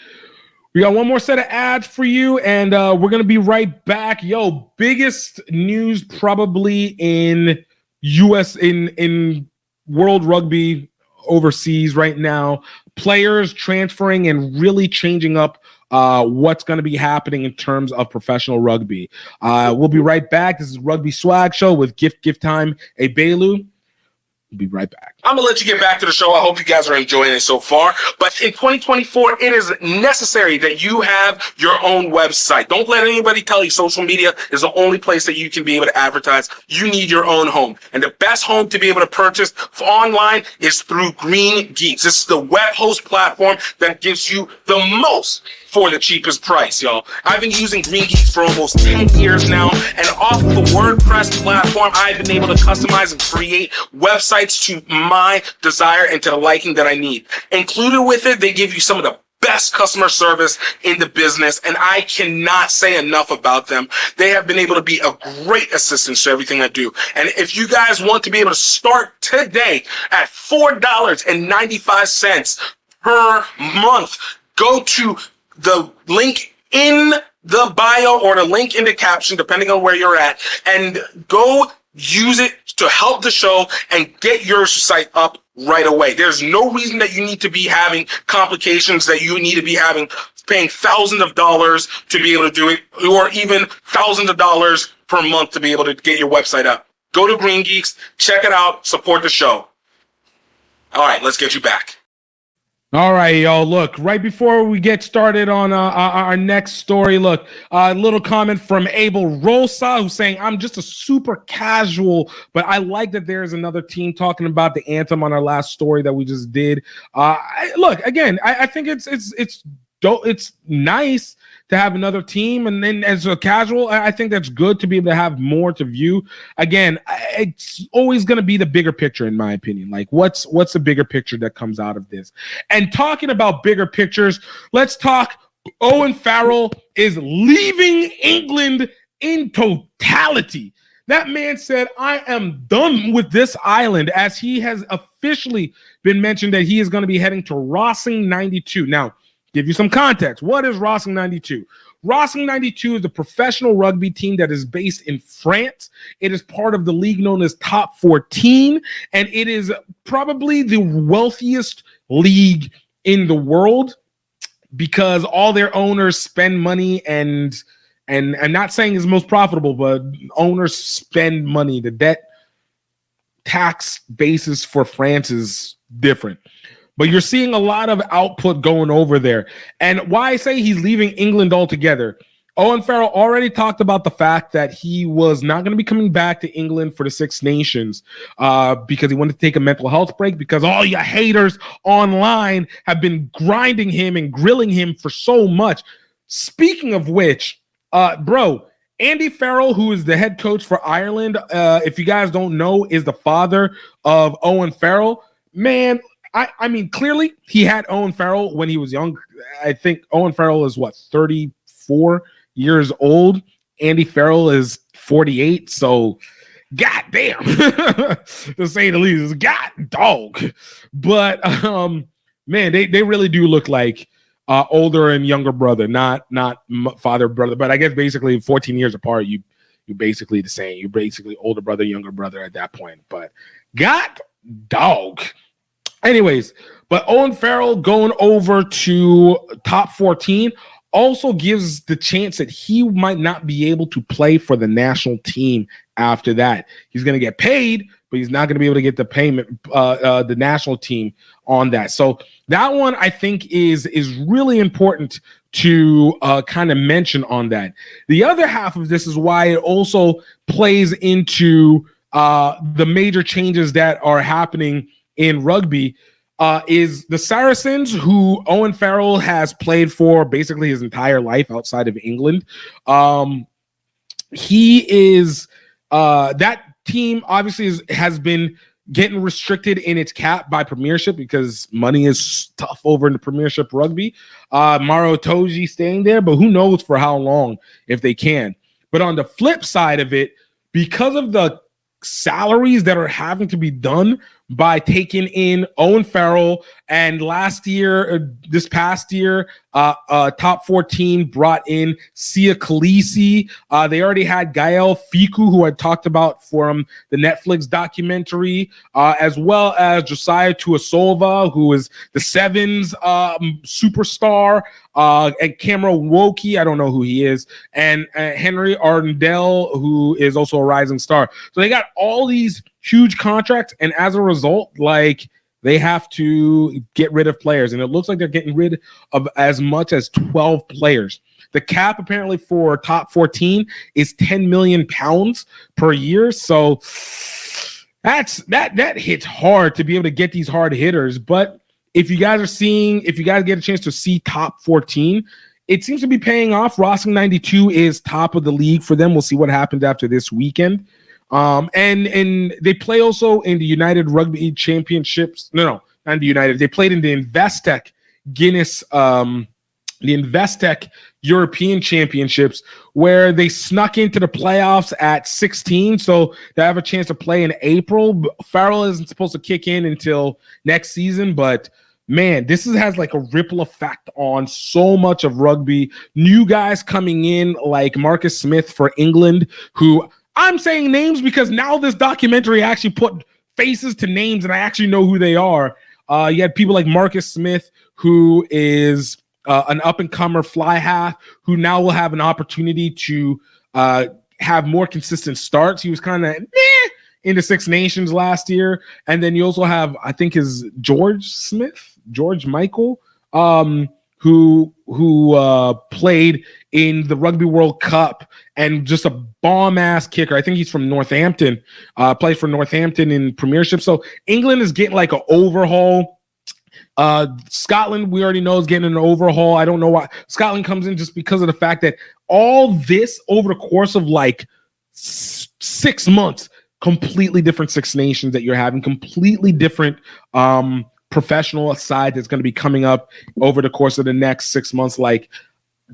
We got one more set of ads for you, and we're going to be right back. Yo, biggest news probably in U.S. in World Rugby overseas right now. Players transferring and really changing up what's going to be happening in terms of professional rugby. We'll be right back. This is Rugby Swag Show with Gift Time Ebelu. We'll be right back. I'm going to let you get back to the show. I hope you guys are enjoying it so far. But in 2024, it is necessary that you have your own website. Don't let anybody tell you social media is the only place that you can be able to advertise. You need your own home. And the best home to be able to purchase online is through Green Geeks. This is the web host platform that gives you the most for the cheapest price, y'all. I've been using Green Geeks for almost 10 years now, and off of the WordPress platform, I've been able to customize and create websites to my desire and to the liking that I need. Included with it, they give you some of the best customer service in the business, and I cannot say enough about them. They have been able to be a great assistance to everything I do. And if you guys want to be able to start today at $4.95 per month, go to the link in the bio or the link in the caption, depending on where you're at, and go use it to help the show and get your site up right away. There's no reason that you need to be having complications, that you need to be paying thousands of dollars to be able to do it, or even thousands of dollars per month to be able to get your website up. Go to Green Geeks, check it out, support the show. All right, let's get you back. All right, y'all. Look, right before we get started on our next story, look, a little comment from Abel Rosa, who's saying, I'm just a super casual, but I like that there's another team talking about the anthem on our last story that we just did. Look, again, I think it's nice to have another team, and then as a casual, I think that's good to be able to have more to view. Again, it's always going to be the bigger picture, in my opinion. Like, what's the bigger picture that comes out of this? And talking about bigger pictures, let's talk. Owen Ferrell is leaving England in totality. That man said, I am done with this island, as he has officially been mentioned that he is going to be heading to Rossing 92. Now, give you some context. What is Rossing 92? Racing 92 is a professional rugby team that is based in France. It is part of the league known as Top 14, and it is probably the wealthiest league in the world because all their owners spend money and I'm not saying it's most profitable, but owners spend money. The debt tax basis for France is different. But you're seeing a lot of output going over there. And why I say he's leaving England altogether, Owen Farrell already talked about the fact that he was not going to be coming back to England for the Six Nations because he wanted to take a mental health break because all you haters online have been grinding him and grilling him for so much. Speaking of which, bro, Andy Farrell, who is the head coach for Ireland, if you guys don't know, is the father of Owen Farrell. Man, I mean, clearly he had Owen Farrell when he was young. I think Owen Farrell is 34 years old. Andy Farrell is 48. So, goddamn, to say the least, god dog. But man, they really do look like older and younger brother, not father brother. But I guess basically 14 years apart, you basically the same. You're basically older brother, younger brother at that point. But god dog. Anyways, but Owen Farrell going over to Top 14 also gives the chance that he might not be able to play for the national team after that. He's going to get paid, but he's not going to be able to get the payment, the national team on that. So that one I think is really important to kind of mention on that. The other half of this is why it also plays into the major changes that are happening in rugby is the Saracens, who Owen Farrell has played for basically his entire life outside of England. He is that team obviously has been getting restricted in its cap by Premiership because money is tough over in the Premiership rugby. Maro Toji staying there, but who knows for how long if they can. But on the flip side of it, because of the salaries that are having to be done by taking in Owen Farrell, and this past year, Top 14 brought in Sia Khaleesi. They already had Gael Fiku, who I talked about from the Netflix documentary, as well as Josiah Tuasova, who is the Sevens superstar, and Cameron Woki, I don't know who he is, and Henry Arundel, who is also a rising star. So they got all these huge contracts, and as a result, they have to get rid of players, and it looks like they're getting rid of as much as 12 players. The cap apparently for Top 14 is £10 million per year, so that hits hard to be able to get these hard hitters. But if you guys get a chance to see Top 14, it seems to be paying off. Racing 92 is top of the league for them. We'll see what happens after this weekend. And they play also in the United Rugby Championships. No, not the United. They played in the Investec Guinness, the Investec European Championships, where they snuck into the playoffs at 16. So they have a chance to play in April. Farrell isn't supposed to kick in until next season, but man, this has like a ripple effect on so much of rugby. New guys coming in like Marcus Smith for England, who I'm saying names because now this documentary actually put faces to names and I actually know who they are. You had people like Marcus Smith, who is an up-and-comer fly half, who now will have an opportunity to have more consistent starts. He was kind of in the Six Nations last year. And then you also have, I think, is George Michael, who played in the Rugby World Cup and just a bomb-ass kicker. I think he's from Northampton, plays for Northampton in Premiership. So England is getting like an overhaul. Scotland, we already know, is getting an overhaul. I don't know why Scotland comes in, just because of the fact that all this over the course of like 6 months, completely different Six Nations that you're having, completely different professional side that's going to be coming up over the course of the next 6 months. Like,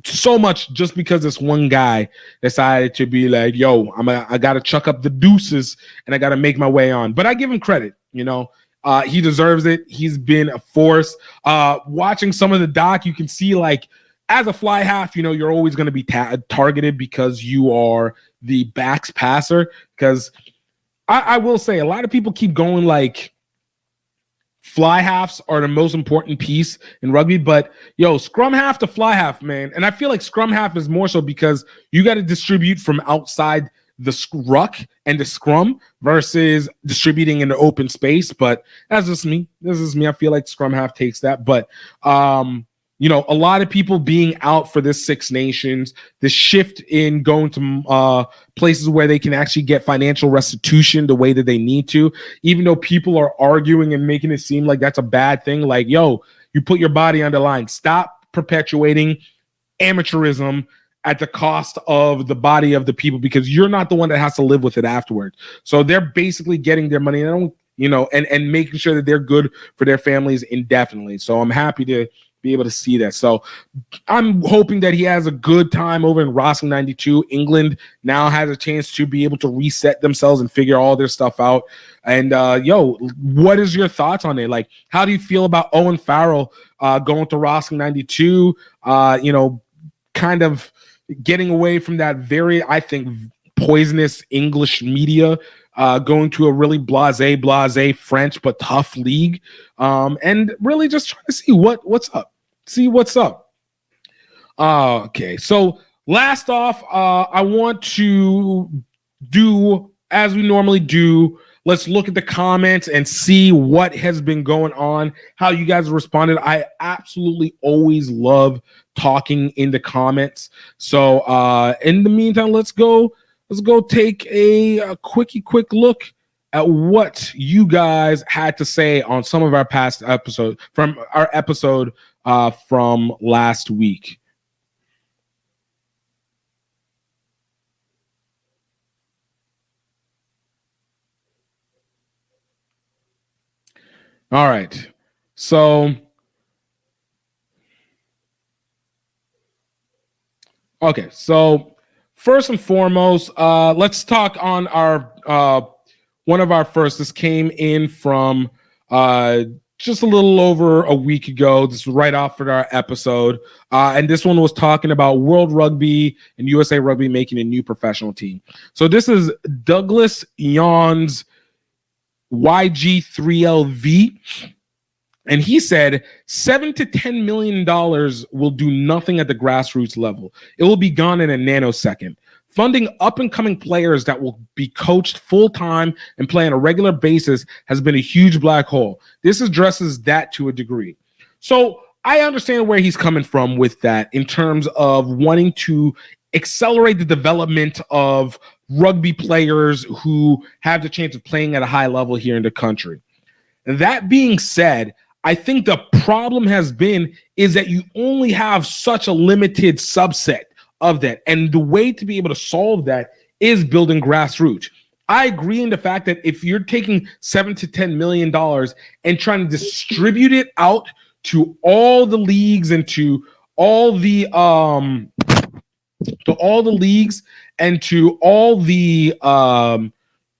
so much just because this one guy decided to be like, yo, I got to chuck up the deuces and I got to make my way on. But I give him credit, you know. He deserves it. He's been a force. Watching some of the doc, you can see like as a fly half, you're always going to be targeted because you are the backs passer. Because I will say a lot of people keep going like fly halves are the most important piece in rugby, but scrum half to fly half, man. And I feel like scrum half is more so because you got to distribute from outside the ruck and the scrum versus distributing in the open space. But that's just me. This is me. I feel like scrum half takes that. But a lot of people being out for this Six Nations, the shift in going to places where they can actually get financial restitution the way that they need to, even though people are arguing and making it seem like that's a bad thing. Like, you put your body on the line. Stop perpetuating amateurism at the cost of the body of the people, because you're not the one that has to live with it afterwards. So they're basically getting their money, and making sure that they're good for their families indefinitely. So I'm happy to be able to see that. So I'm hoping that he has a good time over in Racing 92. England now has a chance to be able to reset themselves and figure all their stuff out. And what is your thoughts on it? Like, how do you feel about Owen Farrell going to Racing 92? Kind of getting away from that very, I think, poisonous English media, going to a really blasé French but tough league, and really just trying to see what's up. Okay, so last off, I want to do as we normally do. Let's look at the comments and see what has been going on, how you guys responded. I absolutely always love talking in the comments. So in the meantime, let's go take a quick look at what you guys had to say on some of our past episodes from our episode from last week. All right. So okay, so first and foremost, let's talk on our one of our first. This came in from just a little over a week ago. This was right after our episode, and this one was talking about World Rugby and USA Rugby making a new professional team. So this is Douglas Yon's YG3LV, and he said $7 to $10 million will do nothing at the grassroots level. It will be gone in a nanosecond. Funding up-and-coming players that will be coached full-time and play on a regular basis has been a huge black hole. This addresses that to a degree. So I understand where he's coming from with that in terms of wanting to accelerate the development of rugby players who have the chance of playing at a high level here in the country. That being said, I think the problem has been is that you only have such a limited subset of that. And the way to be able to solve that is building grassroots. I agree in the fact that if you're taking $7 to $10 million and trying to distribute it out to all the leagues and to all the leagues and to all the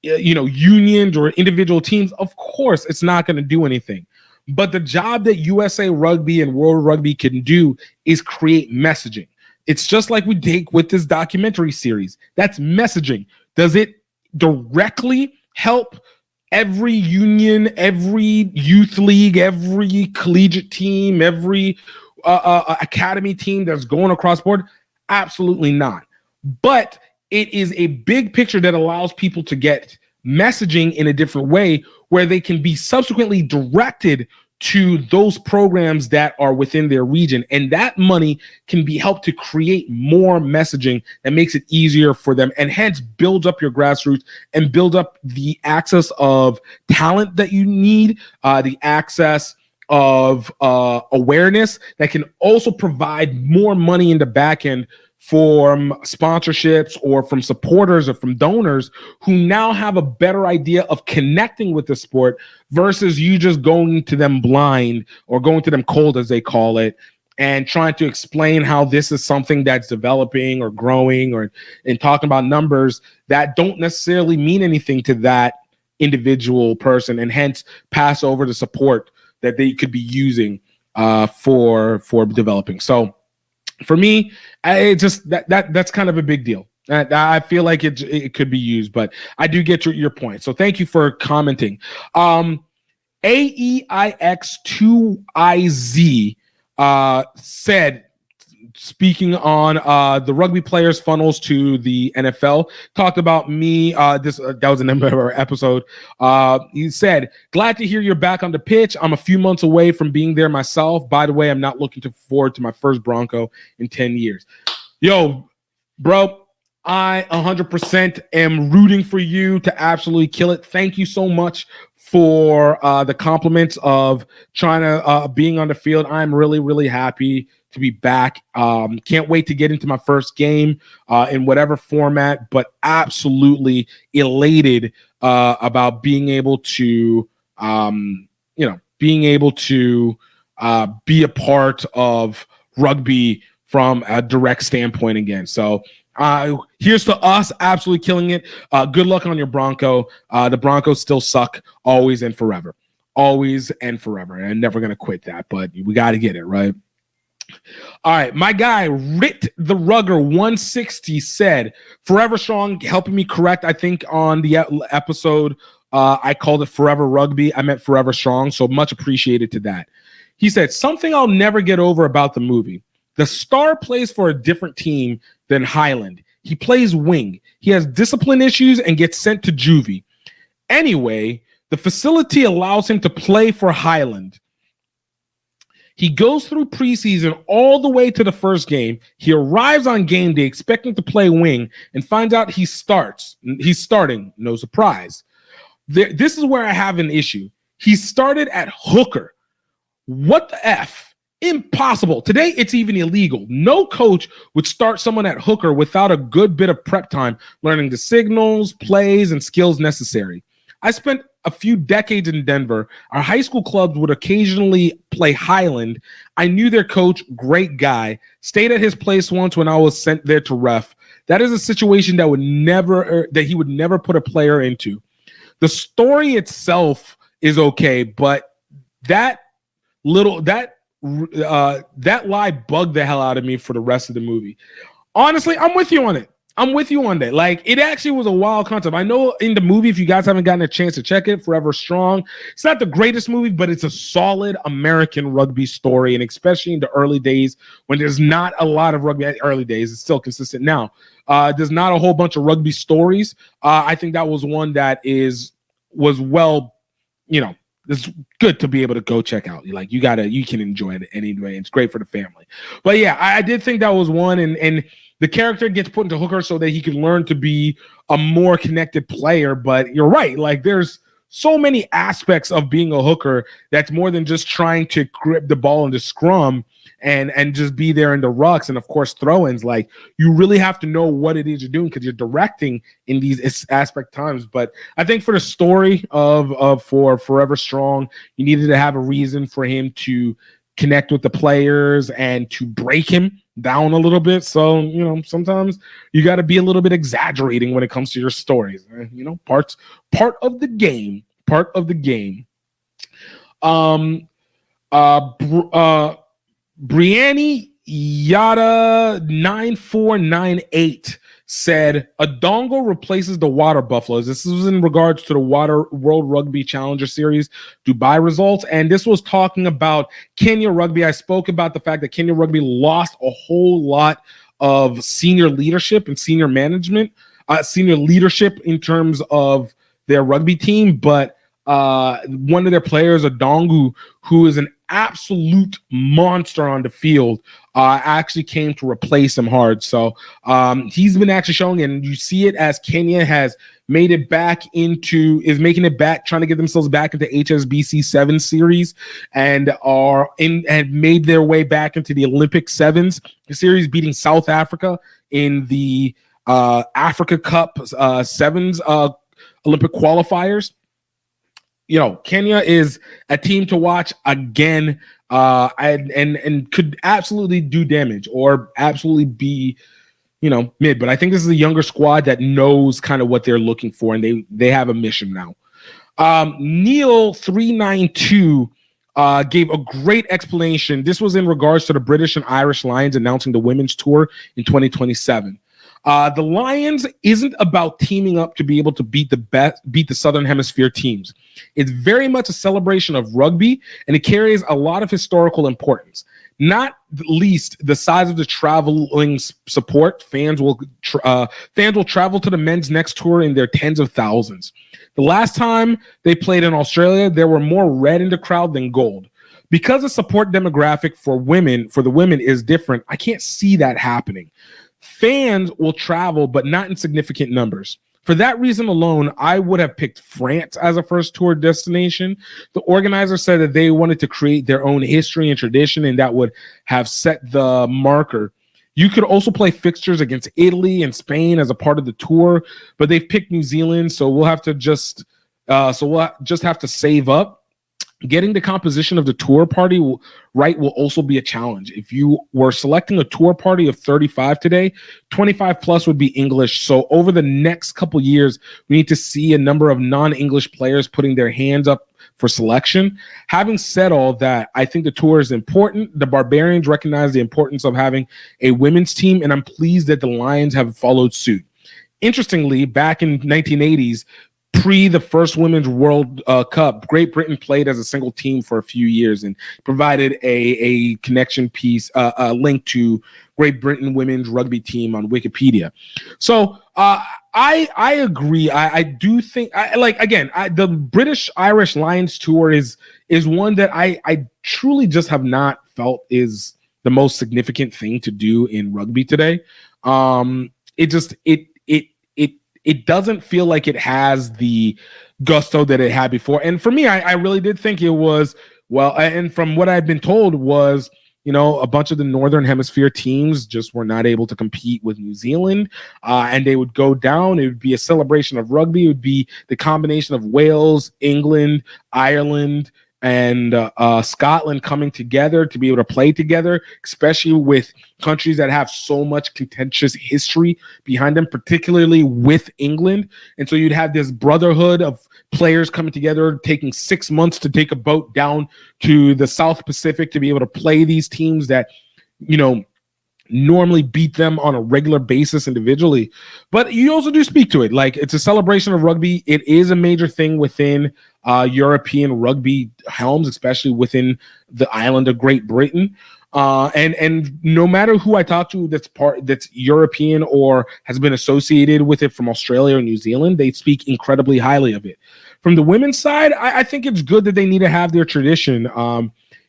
unions or individual teams, of course it's not going to do anything. But the job that USA Rugby and World Rugby can do is create messaging. It's just like we did with this documentary series. That's messaging. Does it directly help every union, every youth league, every collegiate team, every academy team that's going across board? Absolutely not. But it is a big picture that allows people to get messaging in a different way where they can be subsequently directed to those programs that are within their region. And that money can be helped to create more messaging that makes it easier for them and hence builds up your grassroots and build up the access of talent that you need, the access of awareness that can also provide more money in the back end from sponsorships or from supporters or from donors who now have a better idea of connecting with the sport versus you just going to them blind or going to them cold, as they call it, and trying to explain how this is something that's developing or growing and talking about numbers that don't necessarily mean anything to that individual person and hence pass over the support that they could be using for developing. So for me, it just that's kind of a big deal. I feel like it could be used, but I do get your point. So thank you for commenting. AEIX2IZ said, speaking on the rugby players' funnels to the NFL, talked about me. That was a number of our episode. He said, "Glad to hear you're back on the pitch. I'm a few months away from being there myself. By the way, I'm not looking forward to my first Bronco in 10 years." Yo, bro, I 100% am rooting for you to absolutely kill it. Thank you so much for the compliments of trying to being on the field. I'm really, really happy to be back. Can't wait to get into my first game in whatever format, but absolutely elated about being able to, be a part of rugby from a direct standpoint again. So here's to us absolutely killing it. Good luck on your Bronco. The Broncos still suck always and forever. Always and forever. And never going to quit that, but we got to get it, right? All right. My guy, Rit the Rugger 160 said, "Forever Strong," helping me correct, I think, on the episode. I called it Forever Rugby. I meant Forever Strong. So much appreciated to that. He said, "Something I'll never get over about the movie. The star plays for a different team than Highland. He plays wing. He has discipline issues and gets sent to juvie. Anyway, the facility allows him to play for Highland. He goes through preseason all the way to the first game. He arrives on game day expecting to play wing and finds out he's starting. No surprise. This is where I have an issue. He started at hooker. What the F? Impossible. Today, it's even illegal. No coach would start someone at hooker without a good bit of prep time, learning the signals, plays, and skills necessary. I spent a few decades in Denver. Our high school clubs would occasionally play Highland. I knew their coach, great guy, stayed at his place once when I was sent there to ref. That is a situation that he would never put a player into. The story itself is okay, but that lie bugged the hell out of me for the rest of the movie. Honestly, I'm with you on it. I'm with you on that. Like, it actually was a wild concept. I know in the movie, if you guys haven't gotten a chance to check it, Forever Strong, it's not the greatest movie, but it's a solid American rugby story. And especially in the early days when there's not a lot of rugby, early days, it's still consistent now. There's not a whole bunch of rugby stories. I think that was one that was well, it's good to be able to go check out. Like, you can enjoy it anyway. It's great for the family. But yeah, I did think that was one. And the character gets put into hooker so that he can learn to be a more connected player. But you're right. Like, there's so many aspects of being a hooker that's more than just trying to grip the ball in the scrum and just be there in the rucks and, of course, throw-ins. Like, you really have to know what it is you're doing because you're directing in these aspect times. But I think for the story for Forever Strong, you needed to have a reason for him to connect with the players and to break him down a little bit. So, sometimes you got to be a little bit exaggerating when it comes to your stories. Part of the game. Brianni Yada 9498 said a dongle replaces the water buffaloes. This was in regards to the World Rugby Challenger Series Dubai results, and this was talking about Kenya Rugby. I spoke about the fact that Kenya Rugby lost a whole lot of senior leadership and senior management, senior leadership in terms of their rugby team, but one of their players, Adongu, who is an absolute monster on the field, actually came to replace him hard. So he's been actually showing, and you see it as Kenya has made it back is making it back, trying to get themselves back into HSBC 7 series and have made their way back into the Olympic Sevens series, beating South Africa in the Africa Cup Sevens Olympic qualifiers. Kenya is a team to watch again, and could absolutely do damage or absolutely be, mid. But I think this is a younger squad that knows kind of what they're looking for, and they have a mission now. Neil 392 gave a great explanation. This was in regards to the British and Irish Lions announcing the women's tour in 2027. The Lions isn't about teaming up to be able to beat the Southern Hemisphere teams. It's very much a celebration of rugby, and it carries a lot of historical importance. Not least the size of the traveling support. Fans will travel to the men's next tour in their tens of thousands. The last time they played in Australia, there were more red in the crowd than gold. Because the support demographic for the women is different, I can't see that happening. Fans will travel, but not in significant numbers. For that reason alone, I would have picked France as a first tour destination. The organizer said that they wanted to create their own history and tradition, and that would have set the marker. You could also play fixtures against Italy and Spain as a part of the tour, but they've picked New Zealand, so we'll have to just have to save up. Getting the composition of the tour party will also be a challenge. If you were selecting a tour party of 35 today, 25 plus would be English. So over the next couple years, we need to see a number of non-English players putting their hands up for selection. Having said all that, I think the tour is important. The Barbarians recognize the importance of having a women's team, and I'm pleased that the Lions have followed suit. Interestingly, back in 1980s, pre the first Women's World Cup, Great Britain played as a single team for a few years and provided a connection piece, a link to Great Britain women's rugby team on Wikipedia. So I agree. I do think the British Irish Lions tour is one that I truly just have not felt is the most significant thing to do in rugby today. It doesn't feel like it has the gusto that it had before. And for me, I really did think it was, and from what I've been told was, a bunch of the Northern Hemisphere teams just were not able to compete with New Zealand, and they would go down. It would be a celebration of rugby. It would be the combination of Wales, England, Ireland, and Scotland coming together to be able to play together, especially with countries that have so much contentious history behind them, particularly with England. And so you'd have this brotherhood of players coming together, taking 6 months to take a boat down to the South Pacific to be able to play these teams that, normally beat them on a regular basis individually. But you also do speak to it. Like, it's a celebration of rugby. It is a major thing within European rugby helms, especially within the island of Great Britain. And no matter who I talk to that's European or has been associated with it from Australia or New Zealand, they speak incredibly highly of it. From the women's side, I think it's good that they need to have their tradition.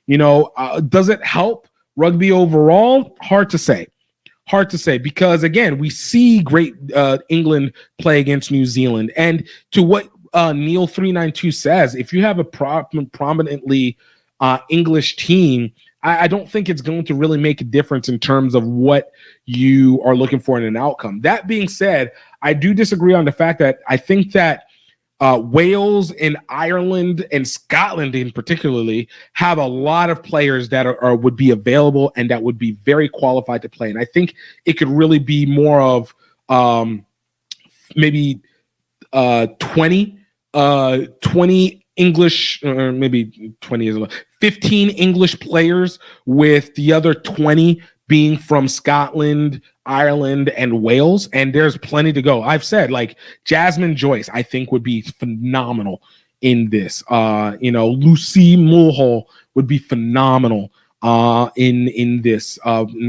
Does it help rugby overall? Hard to say because, again, we see great England play against New Zealand. And to what Neil 392 says, if you have a prominently English team, I don't think it's going to really make a difference in terms of what you are looking for in an outcome. That being said, I do disagree on the fact that I think that Wales and Ireland and Scotland in particularly have a lot of players that would be available and that would be very qualified to play. And I think it could really be more of maybe 20 English, or maybe 20 is a lot, 15 English players, with the other 20 being from Scotland, Ireland, and Wales. And there's plenty to go. I've said, like, Jasmine Joyce, I think, would be phenomenal in this. Lucy Mulhall would be phenomenal in this,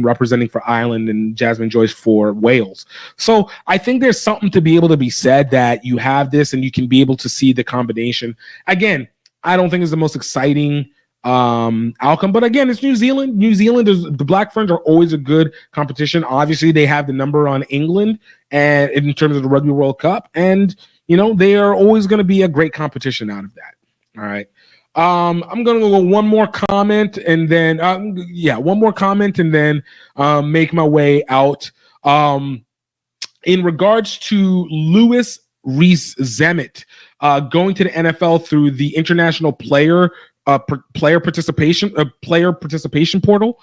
representing for Ireland, and Jasmine Joyce for Wales. So I think there's something to be able to be said that you have this and you can be able to see the combination. Again, I don't think it's the most exciting outcome, but again, it's New Zealand. New Zealand is, the Black Ferns are always a good competition. Obviously, they have the number on England, and in terms of the Rugby World Cup, and they are always going to be a great competition out of that. All right. I'm going to go one more comment and then make my way out. In regards to Lewis Rees-Zammit going to the NFL through the International Player Participation Portal,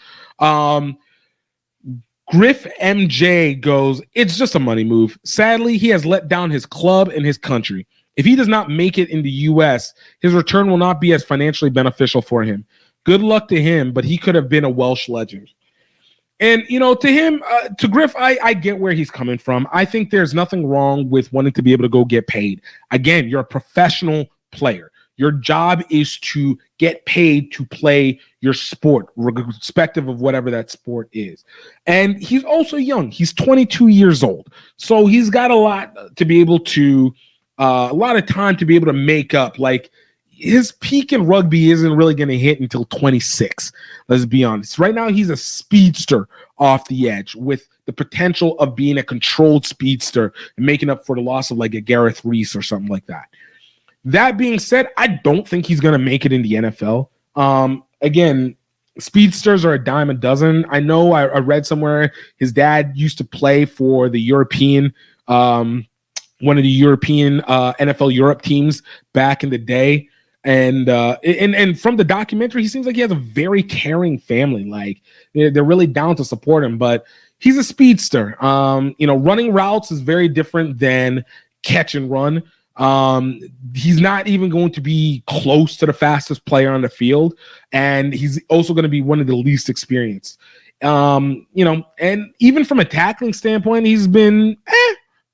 Griff MJ goes, "It's just a money move. Sadly, he has let down his club and his country. If he does not make it in the U.S., his return will not be as financially beneficial for him. Good luck to him, but he could have been a Welsh legend. And, to him, to Griff, I get where he's coming from. I think there's nothing wrong with wanting to be able to go get paid. Again, you're a professional player. Your job is to get paid to play your sport, irrespective of whatever that sport is. And he's also young. He's 22 years old. So he's got a lot to be able to, a lot of time to be able to make up. Like, his peak in rugby isn't really going to hit until 26. Let's be honest. Right now, he's a speedster off the edge with the potential of being a controlled speedster and making up for the loss of like a Gareth Rees or something like that. That being said, I don't think he's going to make it in the NFL. Again, speedsters are a dime a dozen. I know I read somewhere his dad used to play for the European, one of the European NFL Europe teams back in the day. And from the documentary, he seems like he has a very caring family. Like, they're really down to support him, but he's a speedster. Running routes is very different than catch and run. He's not even going to be close to the fastest player on the field, and he's also going to be one of the least experienced. And even from a tackling standpoint, he's been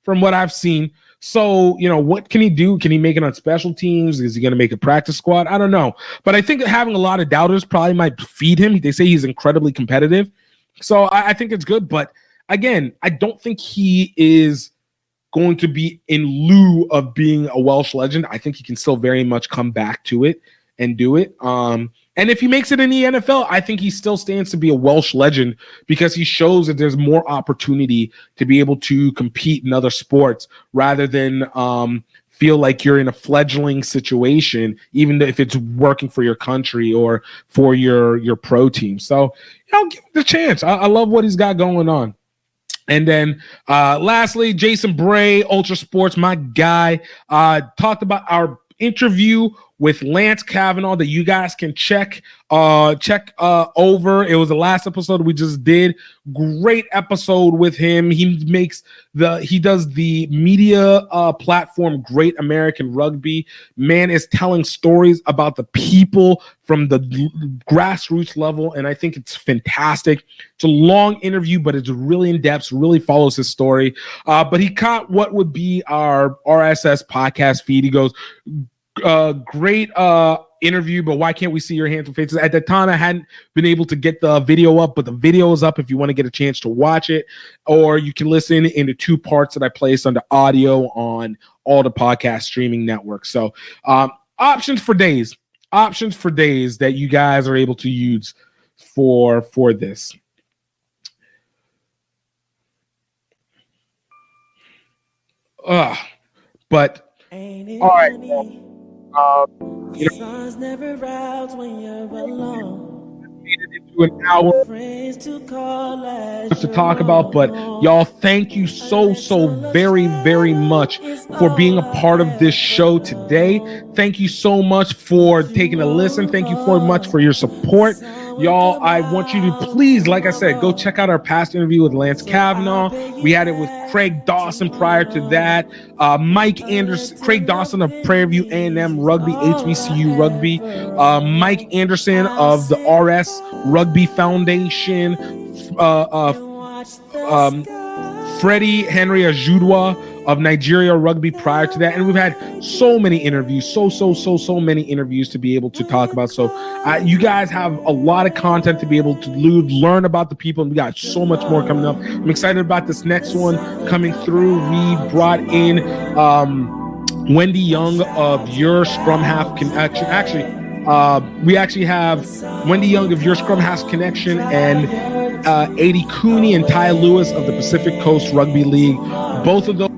from what I've seen. So, what can he do? Can he make it on special teams? Is he going to make a practice squad? I don't know. But I think having a lot of doubters probably might feed him. They say he's incredibly competitive. So I think it's good. But again, I don't think he is going to be in lieu of being a Welsh legend. I think he can still very much come back to it and do it. And if he makes it in the NFL, I think he still stands to be a Welsh legend because he shows that there's more opportunity to be able to compete in other sports rather than feel like you're in a fledgling situation, even if it's working for your country or for your pro team. So, give him the chance. I love what he's got going on. And then lastly, Jason Bray, Ultra Sports, my guy, talked about our interview with Lance Kavanaugh that you guys can check over. It was the last episode we just did. Great episode with him. He does the media platform Great American Rugby. Man is telling stories about the people from the grassroots level, and I think it's fantastic. It's a long interview, but it's really in depth, really follows his story. But he caught what would be our RSS podcast feed. He goes, great interview, but why can't we see your handsome faces? At the time, I hadn't been able to get the video up, but the video is up if you want to get a chance to watch it, or you can listen in the 2 parts that I placed on the audio on all the podcast streaming networks. So options for days that you guys are able to use for this. But all right. Never out when you're alone. Into an hour to talk about, but y'all, thank you so very, very much for being a part of this show today. Thank you so much for taking a listen. Thank you so much for your support. Y'all, I want you to please, like I said, go check out our past interview with Lance Kavanaugh. We had it with Craig Dawson prior to that. Mike Anderson, Craig Dawson of Prairie View A&M Rugby, HBCU Rugby. Mike Anderson of the RS Rugby Foundation. Freddie Henry Ajudwa of Nigeria Rugby prior to that. And we've had so many interviews, so many interviews to be able to talk about. So you guys have a lot of content to be able to learn about the people. And we got so much more coming up. I'm excited about this next one coming through. We brought in Wendy Young of Your Scrum Half Connection. We actually have Wendy Young of Your Scrum Half Connection and Adi Cooney and Ty Lewis of the Pacific Coast Rugby League. Both of those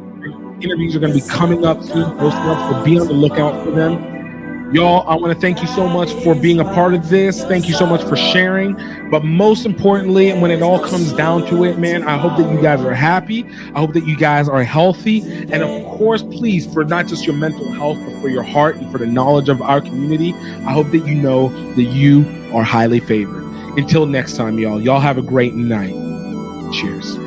interviews are going to be coming up soon, posting up, so be on the lookout for them. Y'all, I want to thank you so much for being a part of this. Thank you so much for sharing. But most importantly, when it all comes down to it, man, I hope that you guys are happy. I hope that you guys are healthy. And of course, please, for not just your mental health, but for your heart and for the knowledge of our community, I hope that you know that you are highly favored. Until next time, y'all have a great night. Cheers.